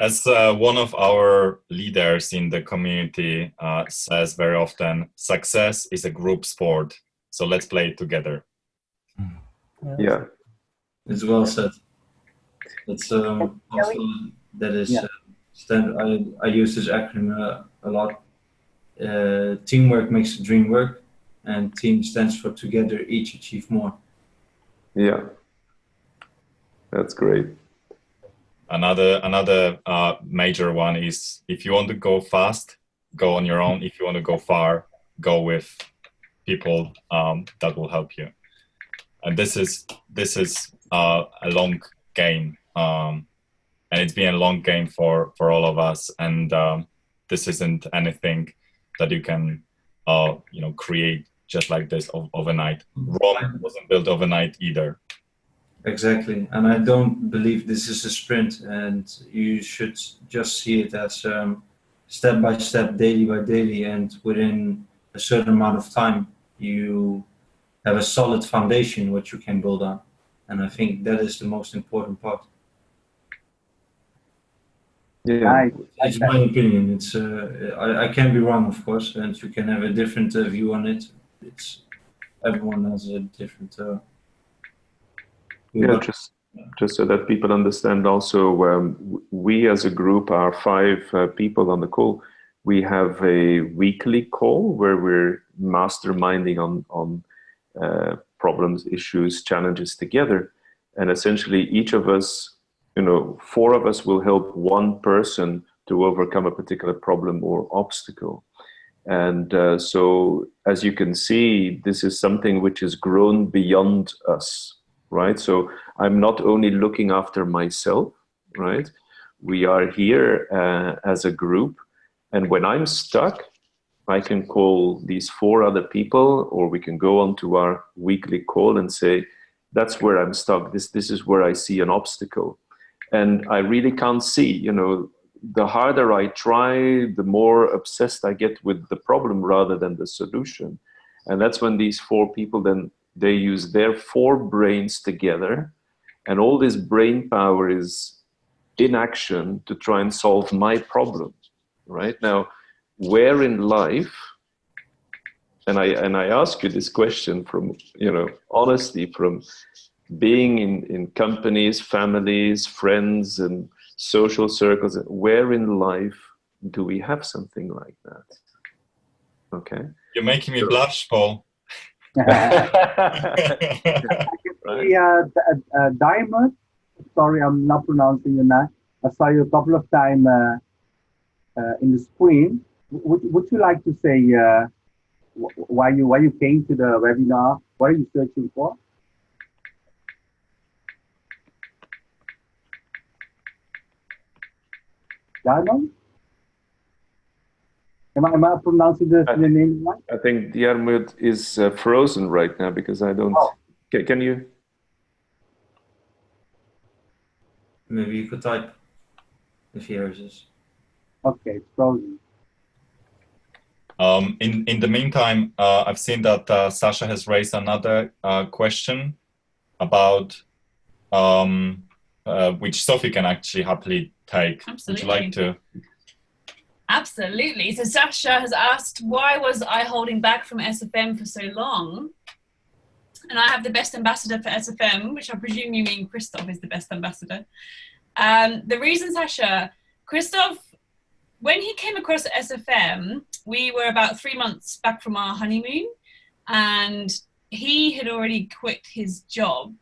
As one of our leaders in the community says very often, success is a group sport. So let's play it together.
Yeah.
It's well said. It's also that is I use this acronym a lot. Teamwork makes the dream work, and team stands for together, each achieve more.
Yeah, that's great.
Another major one is, if you want to go fast, go on your own. If you want to go far, go with people that will help you. And this is a long game, and it's been a long game for all of us. And this isn't anything that you can create just like this overnight. Rome wasn't built overnight either.
Exactly, and I don't believe this is a sprint, and you should just see it as step by step, daily by daily, and within a certain amount of time, you have a solid foundation which you can build on, and I think that is the most important part.
Yeah,
it's my opinion. It's I can be wrong, of course, and you can have a different view on it. It's everyone has a different.
Yeah, just so that people understand also, we as a group are 5 people on the call. We have a weekly call where we're masterminding on problems, issues, challenges together. And essentially each of us, 4 of us will help one person to overcome a particular problem or obstacle. And so as you can see, this is something which has grown beyond us. Right, so I'm not only looking after myself, right? We are here as a group, and when I'm stuck, I can call these 4 other people, or we can go on to our weekly call and say, that's where I'm stuck. This is where I see an obstacle, and I really can't see. The harder I try, the more obsessed I get with the problem rather than the solution, and that's when these 4 people then. They use their 4 brains together, and all this brain power is in action to try and solve my problem. Right now, where in life, and I ask you this question from honesty, from being in companies, families, friends, and social circles, where in life do we have something like that? Okay,
you're making me blush, Paul.
Right. Diamond, Sorry, I'm not pronouncing your name. I saw you a couple of times in the screen. Would you like to say why you came to the webinar? What are you searching for? Diamond? Am I pronouncing the name right?
I think Diarmuid is frozen right now because I don't.
Oh.
Can you?
Maybe you could type if he hears us.
Okay, it's frozen.
In the meantime, I've seen that Sasha has raised another question about which Sophie can actually happily take.
Absolutely.
Would you like to?
Absolutely. So Sasha has asked, why was I holding back from SFM for so long? And I have the best ambassador for SFM, which I presume you mean Christoph is the best ambassador. The reason, Sasha, Christoph, when he came across SFM, we were about 3 months back from our honeymoon, and he had already quit his job.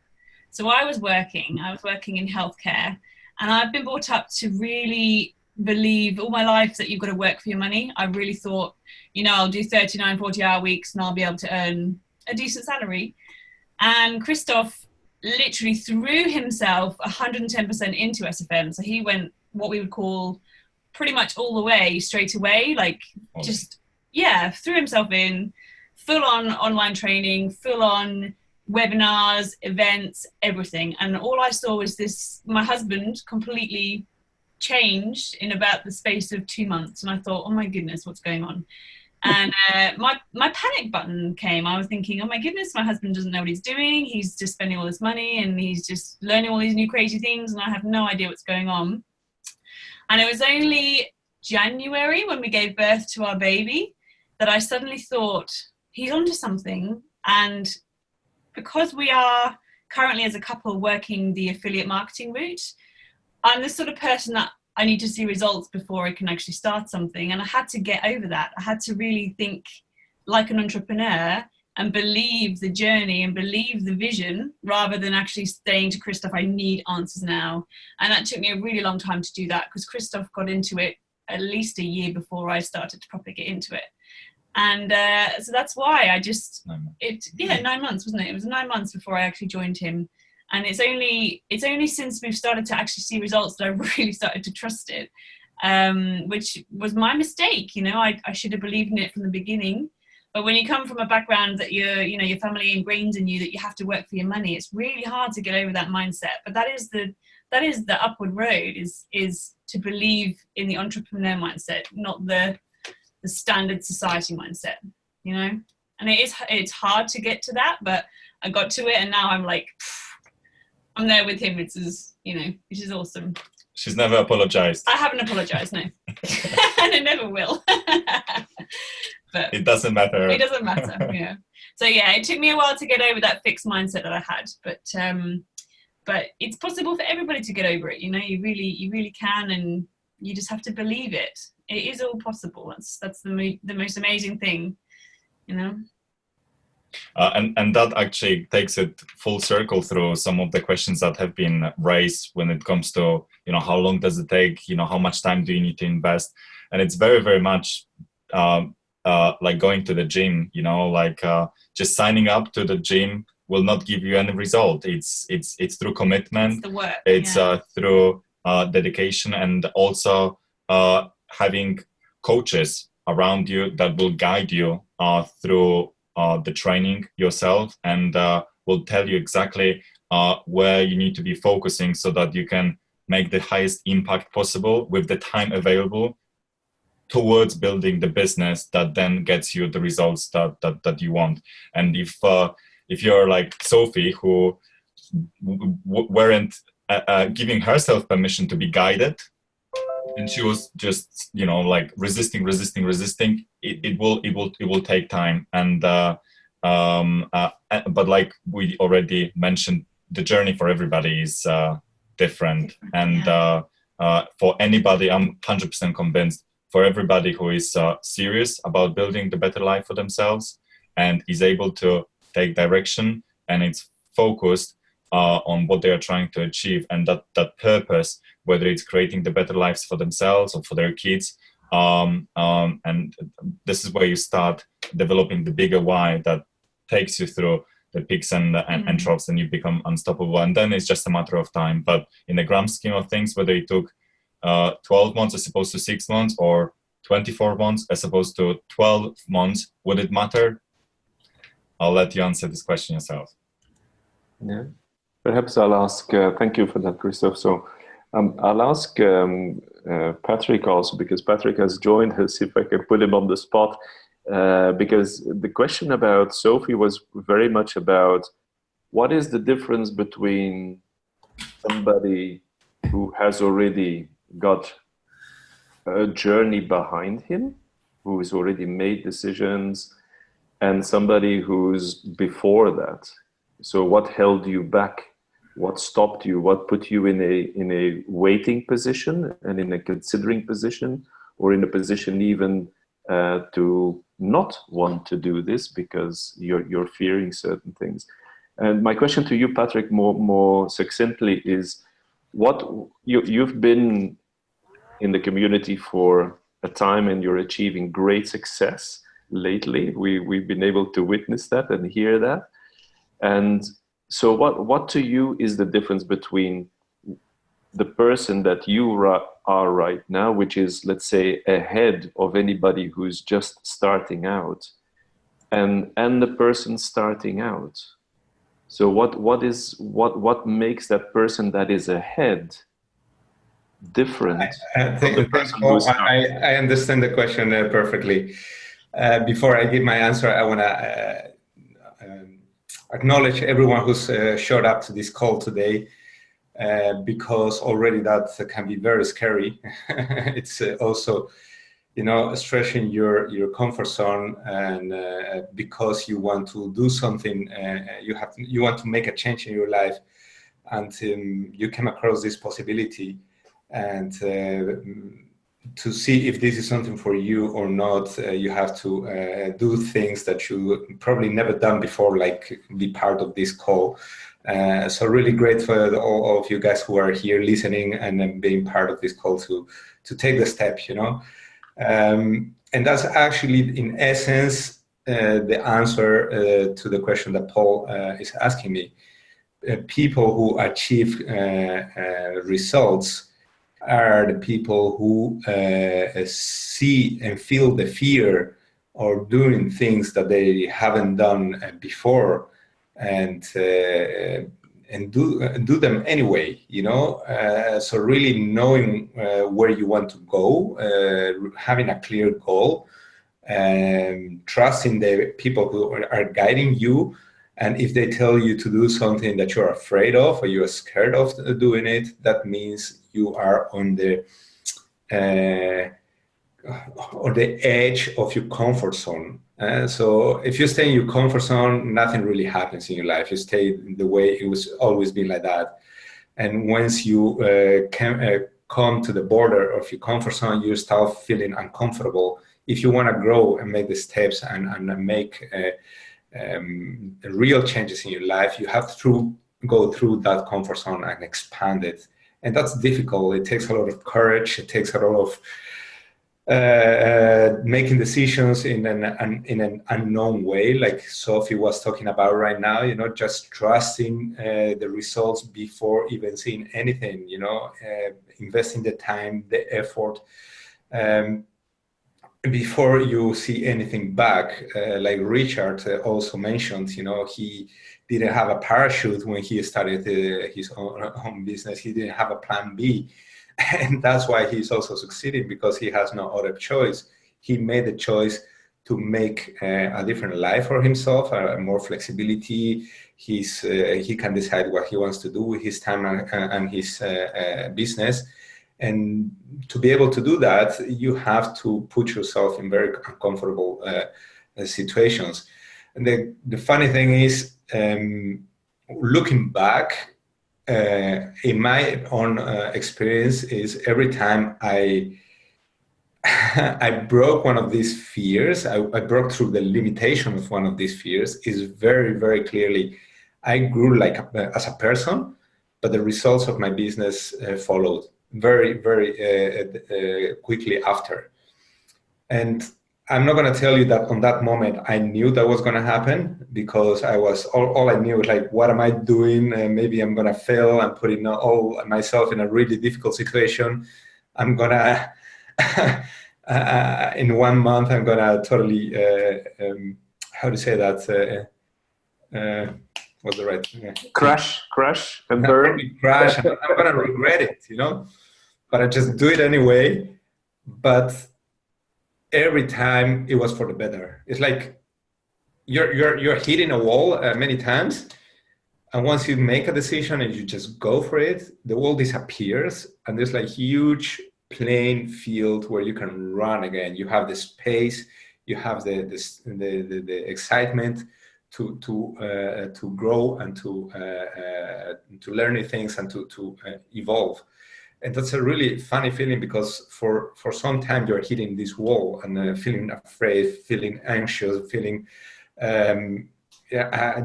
So I was working in healthcare, and I've been brought up to really believe all my life that you've got to work for your money. I really thought, I'll do 39, 40-hour weeks and I'll be able to earn a decent salary. And Christoph literally threw himself 110% into SFM. So he went what we would call pretty much all the way, straight away, threw himself in, full on online training, full on webinars, events, everything. And all I saw was my husband completely changed in about the space of 2 months. And I thought, oh my goodness, what's going on? And my panic button came. I was thinking, oh my goodness, my husband doesn't know what he's doing. He's just spending all this money and he's just learning all these new crazy things, and I have no idea what's going on. And it was only January, when we gave birth to our baby, that I suddenly thought, he's onto something. And because we are currently as a couple working the affiliate marketing route, I'm the sort of person that I need to see results before I can actually start something. And I had to get over that. I had to really think like an entrepreneur and believe the journey and believe the vision, rather than actually saying to Christoph, I need answers now. And that took me a really long time to do that, because Christoph got into it at least a year before I started to properly get into it. And so that's why 9 months, wasn't it? It was 9 months before I actually joined him. And it's only since we've started to actually see results that I really started to trust it, which was my mistake. I should have believed in it from the beginning. But when you come from a background that your family ingrains in you that you have to work for your money, it's really hard to get over that mindset. But that is the upward road, is to believe in the entrepreneur mindset, not the standard society mindset, And it's hard to get to that, but I got to it, and now I'm like, I'm there with him, which is awesome.
She's never apologized.
I haven't apologized, no. And I never will. But
it doesn't matter.
It doesn't matter, yeah. So yeah, it took me a while to get over that fixed mindset that I had, but it's possible for everybody to get over it. You really can, and you just have to believe it. It is all possible. That's the most amazing thing,
And that actually takes it full circle through some of the questions that have been raised when it comes to, how long does it take, how much time do you need to invest? And it's very, very much like going to the gym, just signing up to the gym will not give you any result. It's through commitment.
It's the work.
It's through dedication, and also having coaches around you that will guide you through the training yourself, and will tell you exactly where you need to be focusing so that you can make the highest impact possible with the time available towards building the business that then gets you the results that you want. And if you're like Sophie, who weren't giving herself permission to be guided, and she was just resisting, it will take time. And but like we already mentioned, the journey for everybody is different. And for anybody, I'm 100% convinced, for everybody who is serious about building the better life for themselves and is able to take direction and it's focused, on what they are trying to achieve, and that purpose, whether it's creating the better lives for themselves or for their kids. And this is where you start developing the bigger why that takes you through the peaks and troughs, and you become unstoppable. And then it's just a matter of time. But in the grand scheme of things, whether it took 12 months as opposed to 6 months, or 24 months as opposed to 12 months, would it matter? I'll let you answer this question yourself.
Yeah. Perhaps I'll ask, thank you for that, Christoph. So I'll ask Patrick also, because Patrick has joined us, if I can put him on the spot, because the question about Sophie was very much about what is the difference between somebody who has already got a journey behind him, who has already made decisions, and somebody who's before that. So what held you back? What stopped you? What put you in a waiting position and in a considering position, or in a position even to not want to do this because you're fearing certain things? And my question to you, Patrick, more succinctly is, what you've been in the community for a time and you're achieving great success lately. We've been able to witness that and hear that. And so what to you is the difference between the person that you are right now, which is, let's say, ahead of anybody who's just starting out, and the person starting out? So what makes that person that is ahead different from the person who's starting?
I understand the question perfectly. Before I give my answer, I want to acknowledge everyone who's showed up to this call today, because already that can be very scary. It's also, stretching your comfort zone, and because you want to do something, you want to make a change in your life, and you came across this possibility, and to see if this is something for you or not, you have to do things that you probably never done before, like be part of this call. So really great for all of you guys who are here listening and being part of this call to take the step, and that's actually, in essence, the answer to the question that Paul is asking me. People who achieve results are the people who see and feel the fear of doing things that they haven't done before, and do them anyway. So really knowing where you want to go, having a clear goal, and trusting the people who are guiding you. And if they tell you to do something that you're afraid of, or you're scared of doing it, that means you are on the edge of your comfort zone. So if you stay in your comfort zone, nothing really happens in your life. You stay the way it was always been like that. And once you come to the border of your comfort zone, you start feeling uncomfortable. If you want to grow and make the steps and make real changes in your life, you have to go through that comfort zone and expand it. And that's difficult. It takes a lot of courage. It takes a lot of making decisions in an unknown way, like Sophie was talking about right now, just trusting the results before even seeing anything, investing the time, the effort, before you see anything back. Like Richard also mentioned, he didn't have a parachute when he started his own business. He didn't have a plan B. And that's why he's also succeeding, because he has no other choice. He made the choice to make a different life for himself, more flexibility. He can decide what he wants to do with his time and his business. And to be able to do that, you have to put yourself in very uncomfortable situations. And the funny thing is, looking back, in my own experience, is every time I broke one of these fears, I broke through the limitation of one of these fears, is very, very clearly I grew like as a person, but the results of my business followed very, very quickly after. And I'm not going to tell you that on that moment I knew that was going to happen, because I was all I knew was like, what am I doing? Maybe I'm going to fail. I'm putting all myself in a really difficult situation. I'm going to, in 1 month, I'm going to totally, how to say that? What's the right?
Crash and burn.
Crash. And I'm going to regret it, you know? But I just do it anyway. But every time it was for the better. It's like you're hitting a wall many times, and once you make a decision and you just go for it, the wall disappears, and there's like huge plain field where you can run again. You have the space, you have the excitement to grow and to learn new things and to evolve. And that's a really funny feeling, because for some time you're hitting this wall and feeling afraid, feeling anxious, feeling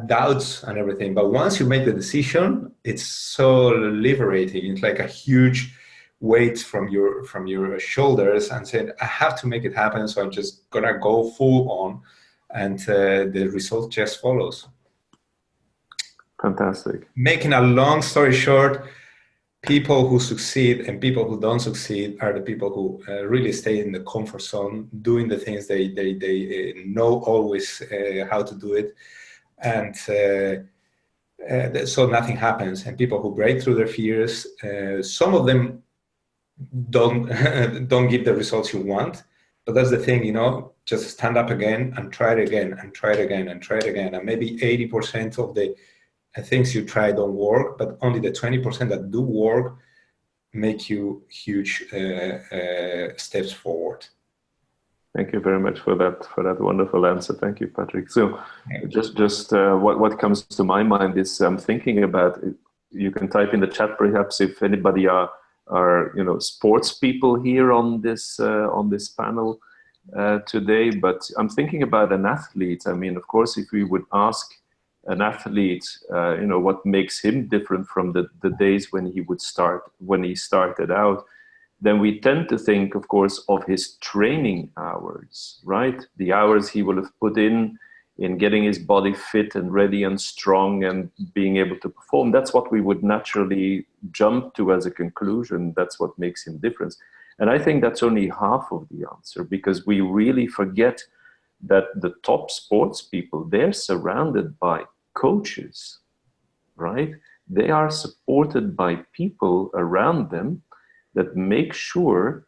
doubts and everything. But once you make the decision, it's so liberating. It's like a huge weight from your shoulders, and saying, I have to make it happen. So I'm just gonna go full on, and the result just follows.
Fantastic.
Making a long story short, people who succeed and people who don't succeed are the people who really stay in the comfort zone, doing the things they know always how to do it, and so nothing happens. And people who break through their fears, some of them don't give the results you want, but that's the thing, you know, just stand up again and try it again and try it again and try it again, and maybe 80% of the things you try don't work, but only the 20% that do work make you huge steps forward.
Thank you very much for that wonderful answer. Thank you, Patrick. So, just what comes to my mind is I'm thinking about. You can type in the chat perhaps if anybody are sports people here on this panel today. But I'm thinking about an athlete. I mean, of course, if we would ask an athlete, what makes him different from the days when he started out, then we tend to think, of course, of his training hours, right? The hours he will have put in getting his body fit and ready and strong and being able to perform. That's what we would naturally jump to as a conclusion. That's what makes him different. And I think that's only half of the answer, because we really forget that the top sports people, they're surrounded by coaches, right? They are supported by people around them that make sure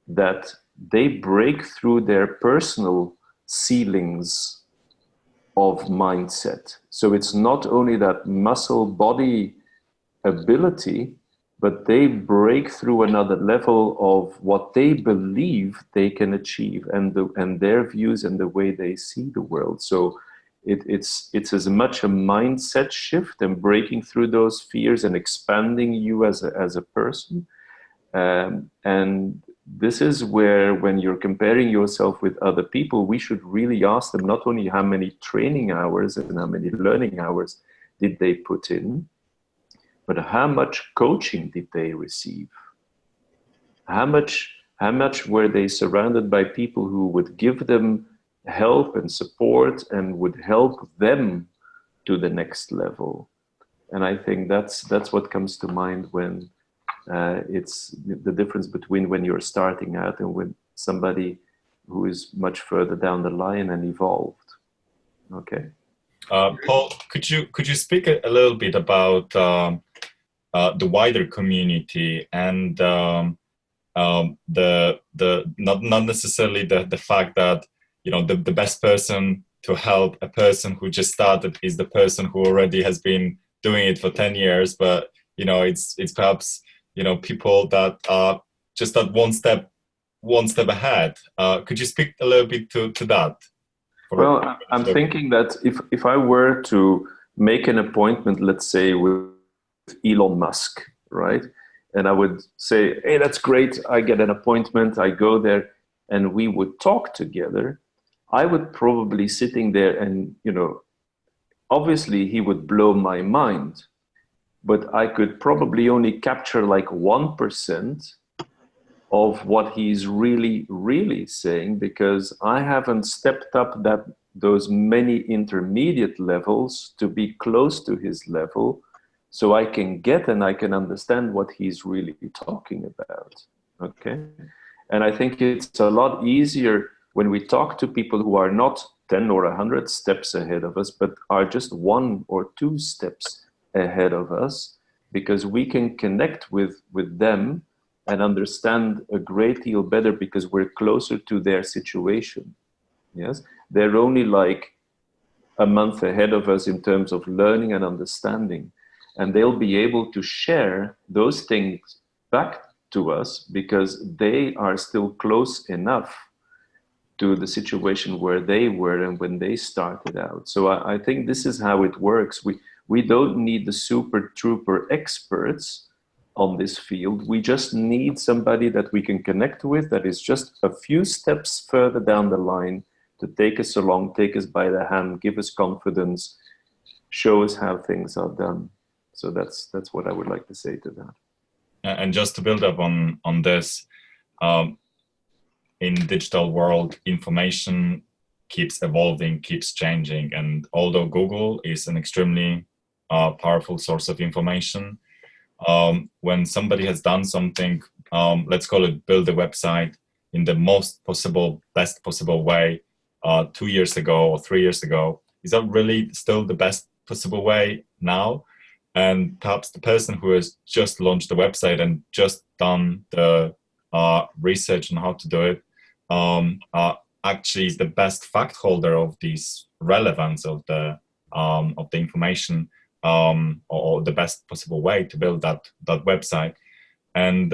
that they break through their personal ceilings of mindset. So it's not only that muscle body ability, but they break through another level of what they believe they can achieve, and their views and the way they see the world. So it's as much a mindset shift and breaking through those fears and expanding you as a person. And this is where, when you're comparing yourself with other people, we should really ask them not only how many training hours and how many learning hours did they put in, but how much coaching did they receive? How much were they surrounded by people who would give them help and support and would help them to the next level? And I think that's what comes to mind when it's the difference between when you're starting out and when somebody who is much further down the line and evolved. Okay.
Paul, could you speak a little bit about the wider community and the not necessarily the fact that the best person to help a person who just started is the person who already has been doing it for 10 years, but it's perhaps people that are just at one step ahead. Could you speak a little bit to that?
Well, I'm thinking that if I were to make an appointment, let's say with Elon Musk, right? And I would say, hey, that's great. I get an appointment, I go there, and we would talk together. I would probably sitting there and, obviously he would blow my mind, but I could probably only capture like 1% of what he's really, really saying, because I haven't stepped up those many intermediate levels to be close to his level, so I can get and I can understand what he's really talking about. Okay? And I think it's a lot easier when we talk to people who are not 10 or 100 steps ahead of us, but are just 1 or 2 steps ahead of us, because we can connect with them and understand a great deal better because we're closer to their situation. Yes, they're only like a month ahead of us in terms of learning and understanding, and they'll be able to share those things back to us because they are still close enough to the situation where they were and when they started out. So I think this is how it works. We don't need the super trooper experts on this field. We just need somebody that we can connect with that is just a few steps further down the line to take us along, take us by the hand, give us confidence, show us how things are done. So that's what I would like to say to that.
And just to build up on this, in digital world, information keeps evolving, keeps changing. And although Google is an extremely powerful source of information, when somebody has done something, let's call it build a website in the best possible way 2 years ago or 3 years ago, is that really still the best possible way now? And perhaps the person who has just launched the website and just done the research on how to do it actually is the best fact holder of this relevance of the information, or the best possible way to build that website, and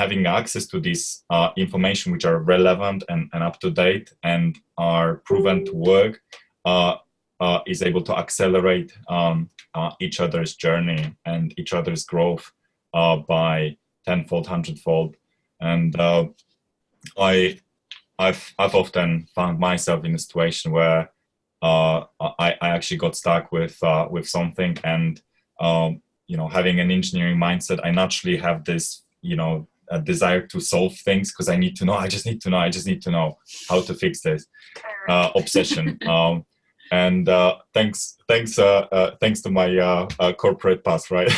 having access to this information which are relevant and up to date and are proven to work is able to accelerate each other's journey and each other's growth by 10-fold, 100-fold. And I've often found myself in a situation where I actually got stuck with something, and having an engineering mindset, I naturally have this a desire to solve things because I need to know. I just need to know how to fix this obsession. And thanks to my corporate past, right?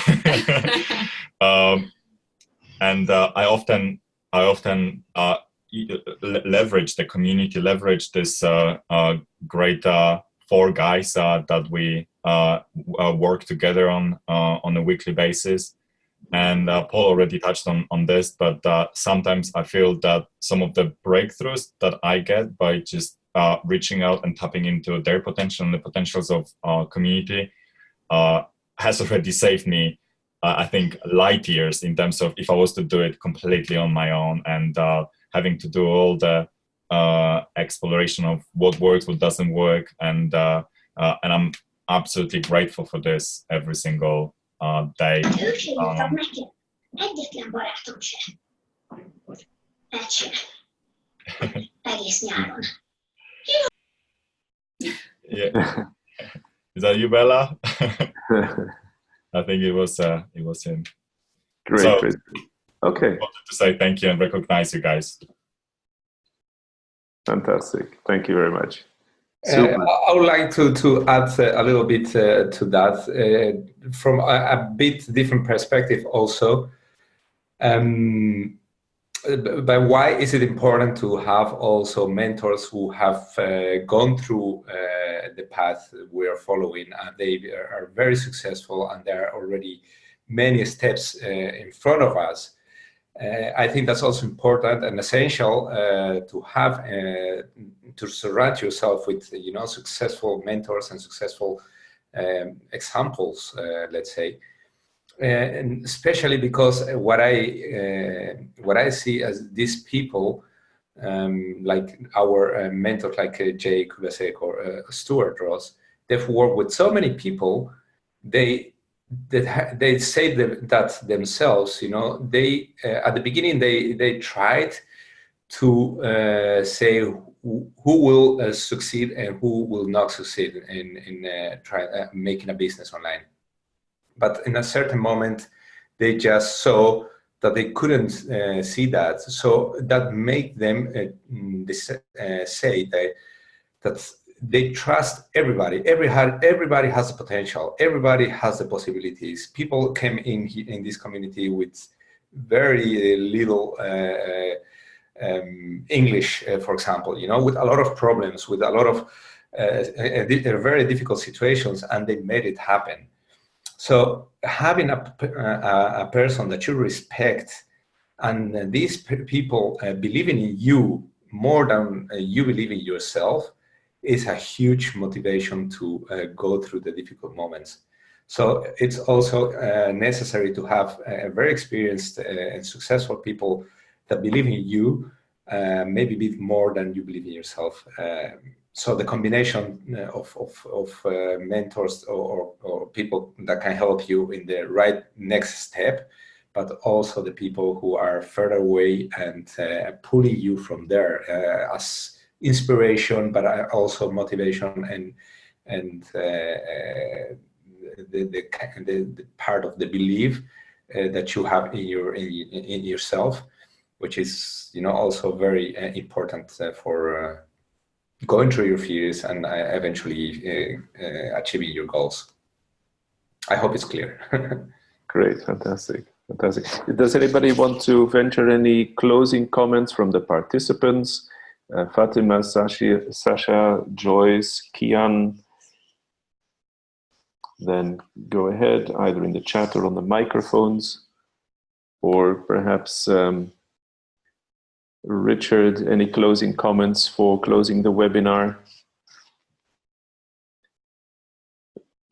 And I often leverage the community, leverage this great 4 guys that we work together on a weekly basis. And Paul already touched on this, but sometimes I feel that some of the breakthroughs that I get by just reaching out and tapping into their potential and the potentials of our community has already saved me, I think, light years in terms of if I was to do it completely on my own and having to do all the exploration of what works, what doesn't work, and I'm absolutely grateful for this every single day. Yeah. Is that you, Bella? I think it was him.
Great. Okay.
I wanted to say thank you and recognize you guys.
Fantastic. Thank you very much.
I would like to add a little bit to that from a bit different perspective also. But why is it important to have also mentors who have gone through the path we are following, and they are very successful and there are already many steps in front of us? I think that's also important and essential to have to surround yourself with successful mentors and successful examples, let's say. And especially because what I see as these people, like our mentors, like Jay Kulasek or Stuart Ross, they've worked with so many people. They say that themselves. They at the beginning they tried to say who will succeed and who will not succeed in making a business online. But in a certain moment, they just saw that they couldn't see that. So that made them say that they trust everybody. Everybody has the potential. Everybody has the possibilities. People came in this community with very little English, for example, with a lot of problems, with a lot of very difficult situations, and they made it happen. So having a person that you respect and these people believing in you more than you believe in yourself is a huge motivation to go through the difficult moments. So it's also necessary to have very experienced and successful people that believe in you, maybe a bit more than you believe in yourself. So the combination of mentors or people that can help you in the right next step, but also the people who are further away and pulling you from there as inspiration, but also motivation and the part of the belief that you have in yourself, which is also very important for going through your fears and eventually achieving your goals. I hope it's clear.
Great, fantastic. Does anybody want to venture any closing comments from the participants? Fatima, Sasha, Joyce, Kian. Then go ahead, either in the chat or on the microphones, or perhaps Richard, any closing comments for closing the webinar?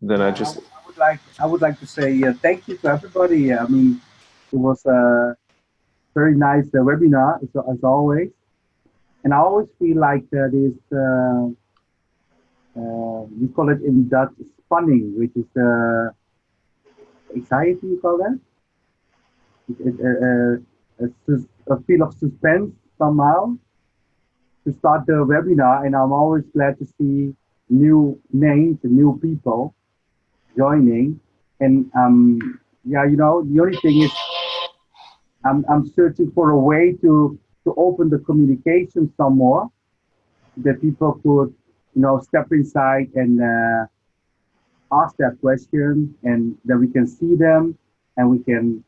Then I
would like to say thank you to everybody. I mean, it was a very nice webinar as always, and I always feel like this we call it in Dutch spanning, which is anxiety. You call that? A feel of suspense somehow to start the webinar, and I'm always glad to see new names and new people joining. And yeah, the only thing is I'm searching for a way to open the communication some more, that people could step inside and ask that question, and then we can see them and we can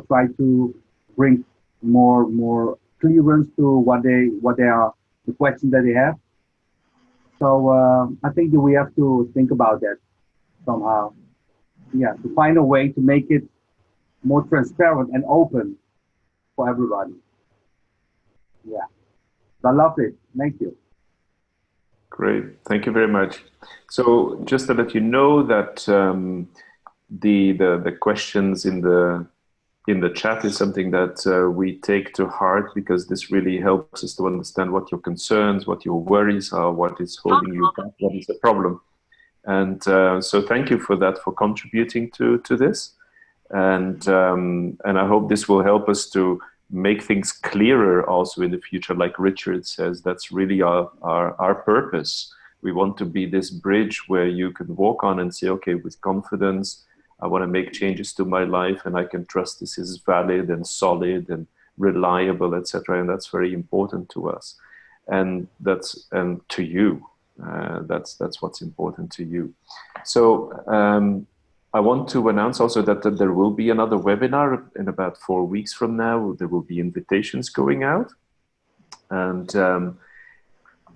try to bring more clearance to what they are, the questions that they have. So I think that we have to think about that somehow. Yeah, to find a way to make it more transparent and open for everybody. Yeah, I love it. Thank you.
Great, thank you very much. So just to let you know that the questions in the chat is something that we take to heart, because this really helps us to understand what your concerns, what your worries are, what is holding you back, what is the problem. And so thank you for that, for contributing to this. And I hope this will help us to make things clearer also in the future. Like Richard says, that's really our purpose. We want to be this bridge where you can walk on and say, okay, with confidence, I want to make changes to my life, and I can trust this is valid and solid and reliable, etc. And that's very important to us, and to you. That's what's important to you. So I want to announce also that there will be another webinar in about 4 weeks from now. There will be invitations going out, and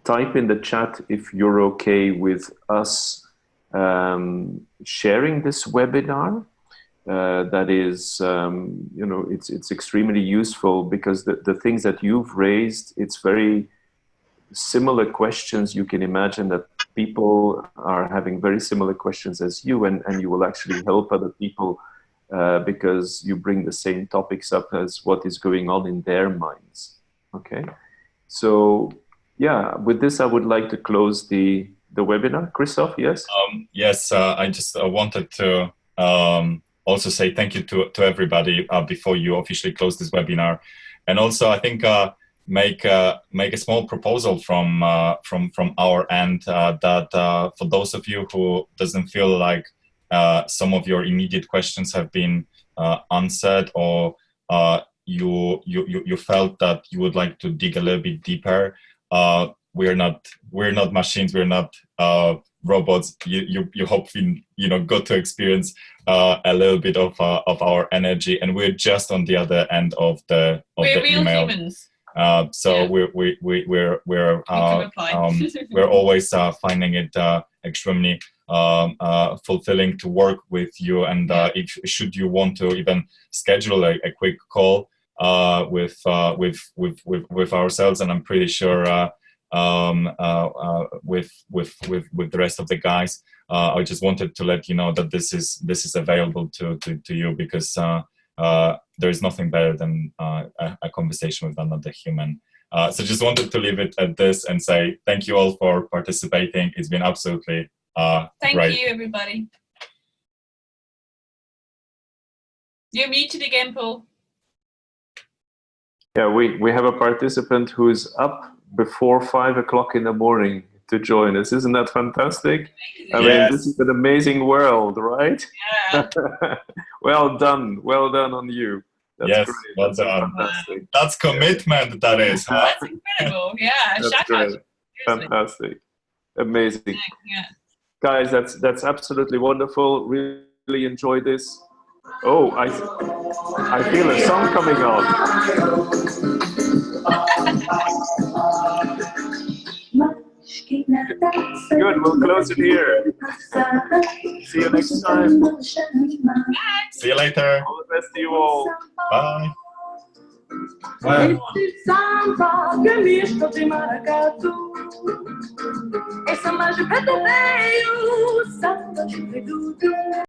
type in the chat if you're okay with us sharing this webinar. That is, it's extremely useful, because the things that you've raised, it's very similar questions. You can imagine that people are having very similar questions as you, and you will actually help other people because you bring the same topics up as what is going on in their minds. Okay, so yeah, with this I would like to close the webinar. Christoph, yes?
Yes, I just wanted to also say thank you to everybody before you officially close this webinar. And also, I think make a small proposal from our end that for those of you who doesn't feel like some of your immediate questions have been answered, or you felt that you would like to dig a little bit deeper. We're not machines. We're not robots. You hopefully got to experience a little bit of our energy, and we're just on the other end of the
we're real
email.
Humans.
So
Yeah.
we're always finding it extremely fulfilling to work with you, and if should you want to even schedule a quick call with ourselves, and I'm pretty sure with the rest of the guys, I just wanted to let you know that this is available to you, because there is nothing better than a conversation with another human. So just wanted to leave it at this and say thank you all for participating. It's been absolutely
thank
great.
you, everybody. You're muted again, Paul.
Yeah, we have a participant who's up before 5 o'clock in the morning to join us. Isn't that fantastic? I mean, this is an amazing world, right?
Yeah.
Well done on you. That's great.
Well done.
Fantastic.
That's commitment, that is. Huh?
That's incredible. Yeah,
that's great. Fantastic. Amazing.
Yeah.
Guys, that's absolutely wonderful. Really enjoy this. Oh, I feel a song coming on. Good, we'll close it here. See you next time.
See you later.
All the best to you all.
Bye.
Bye.
Esse samba que é misto de maracatu, esse samba de preto veio, samba de vedudo.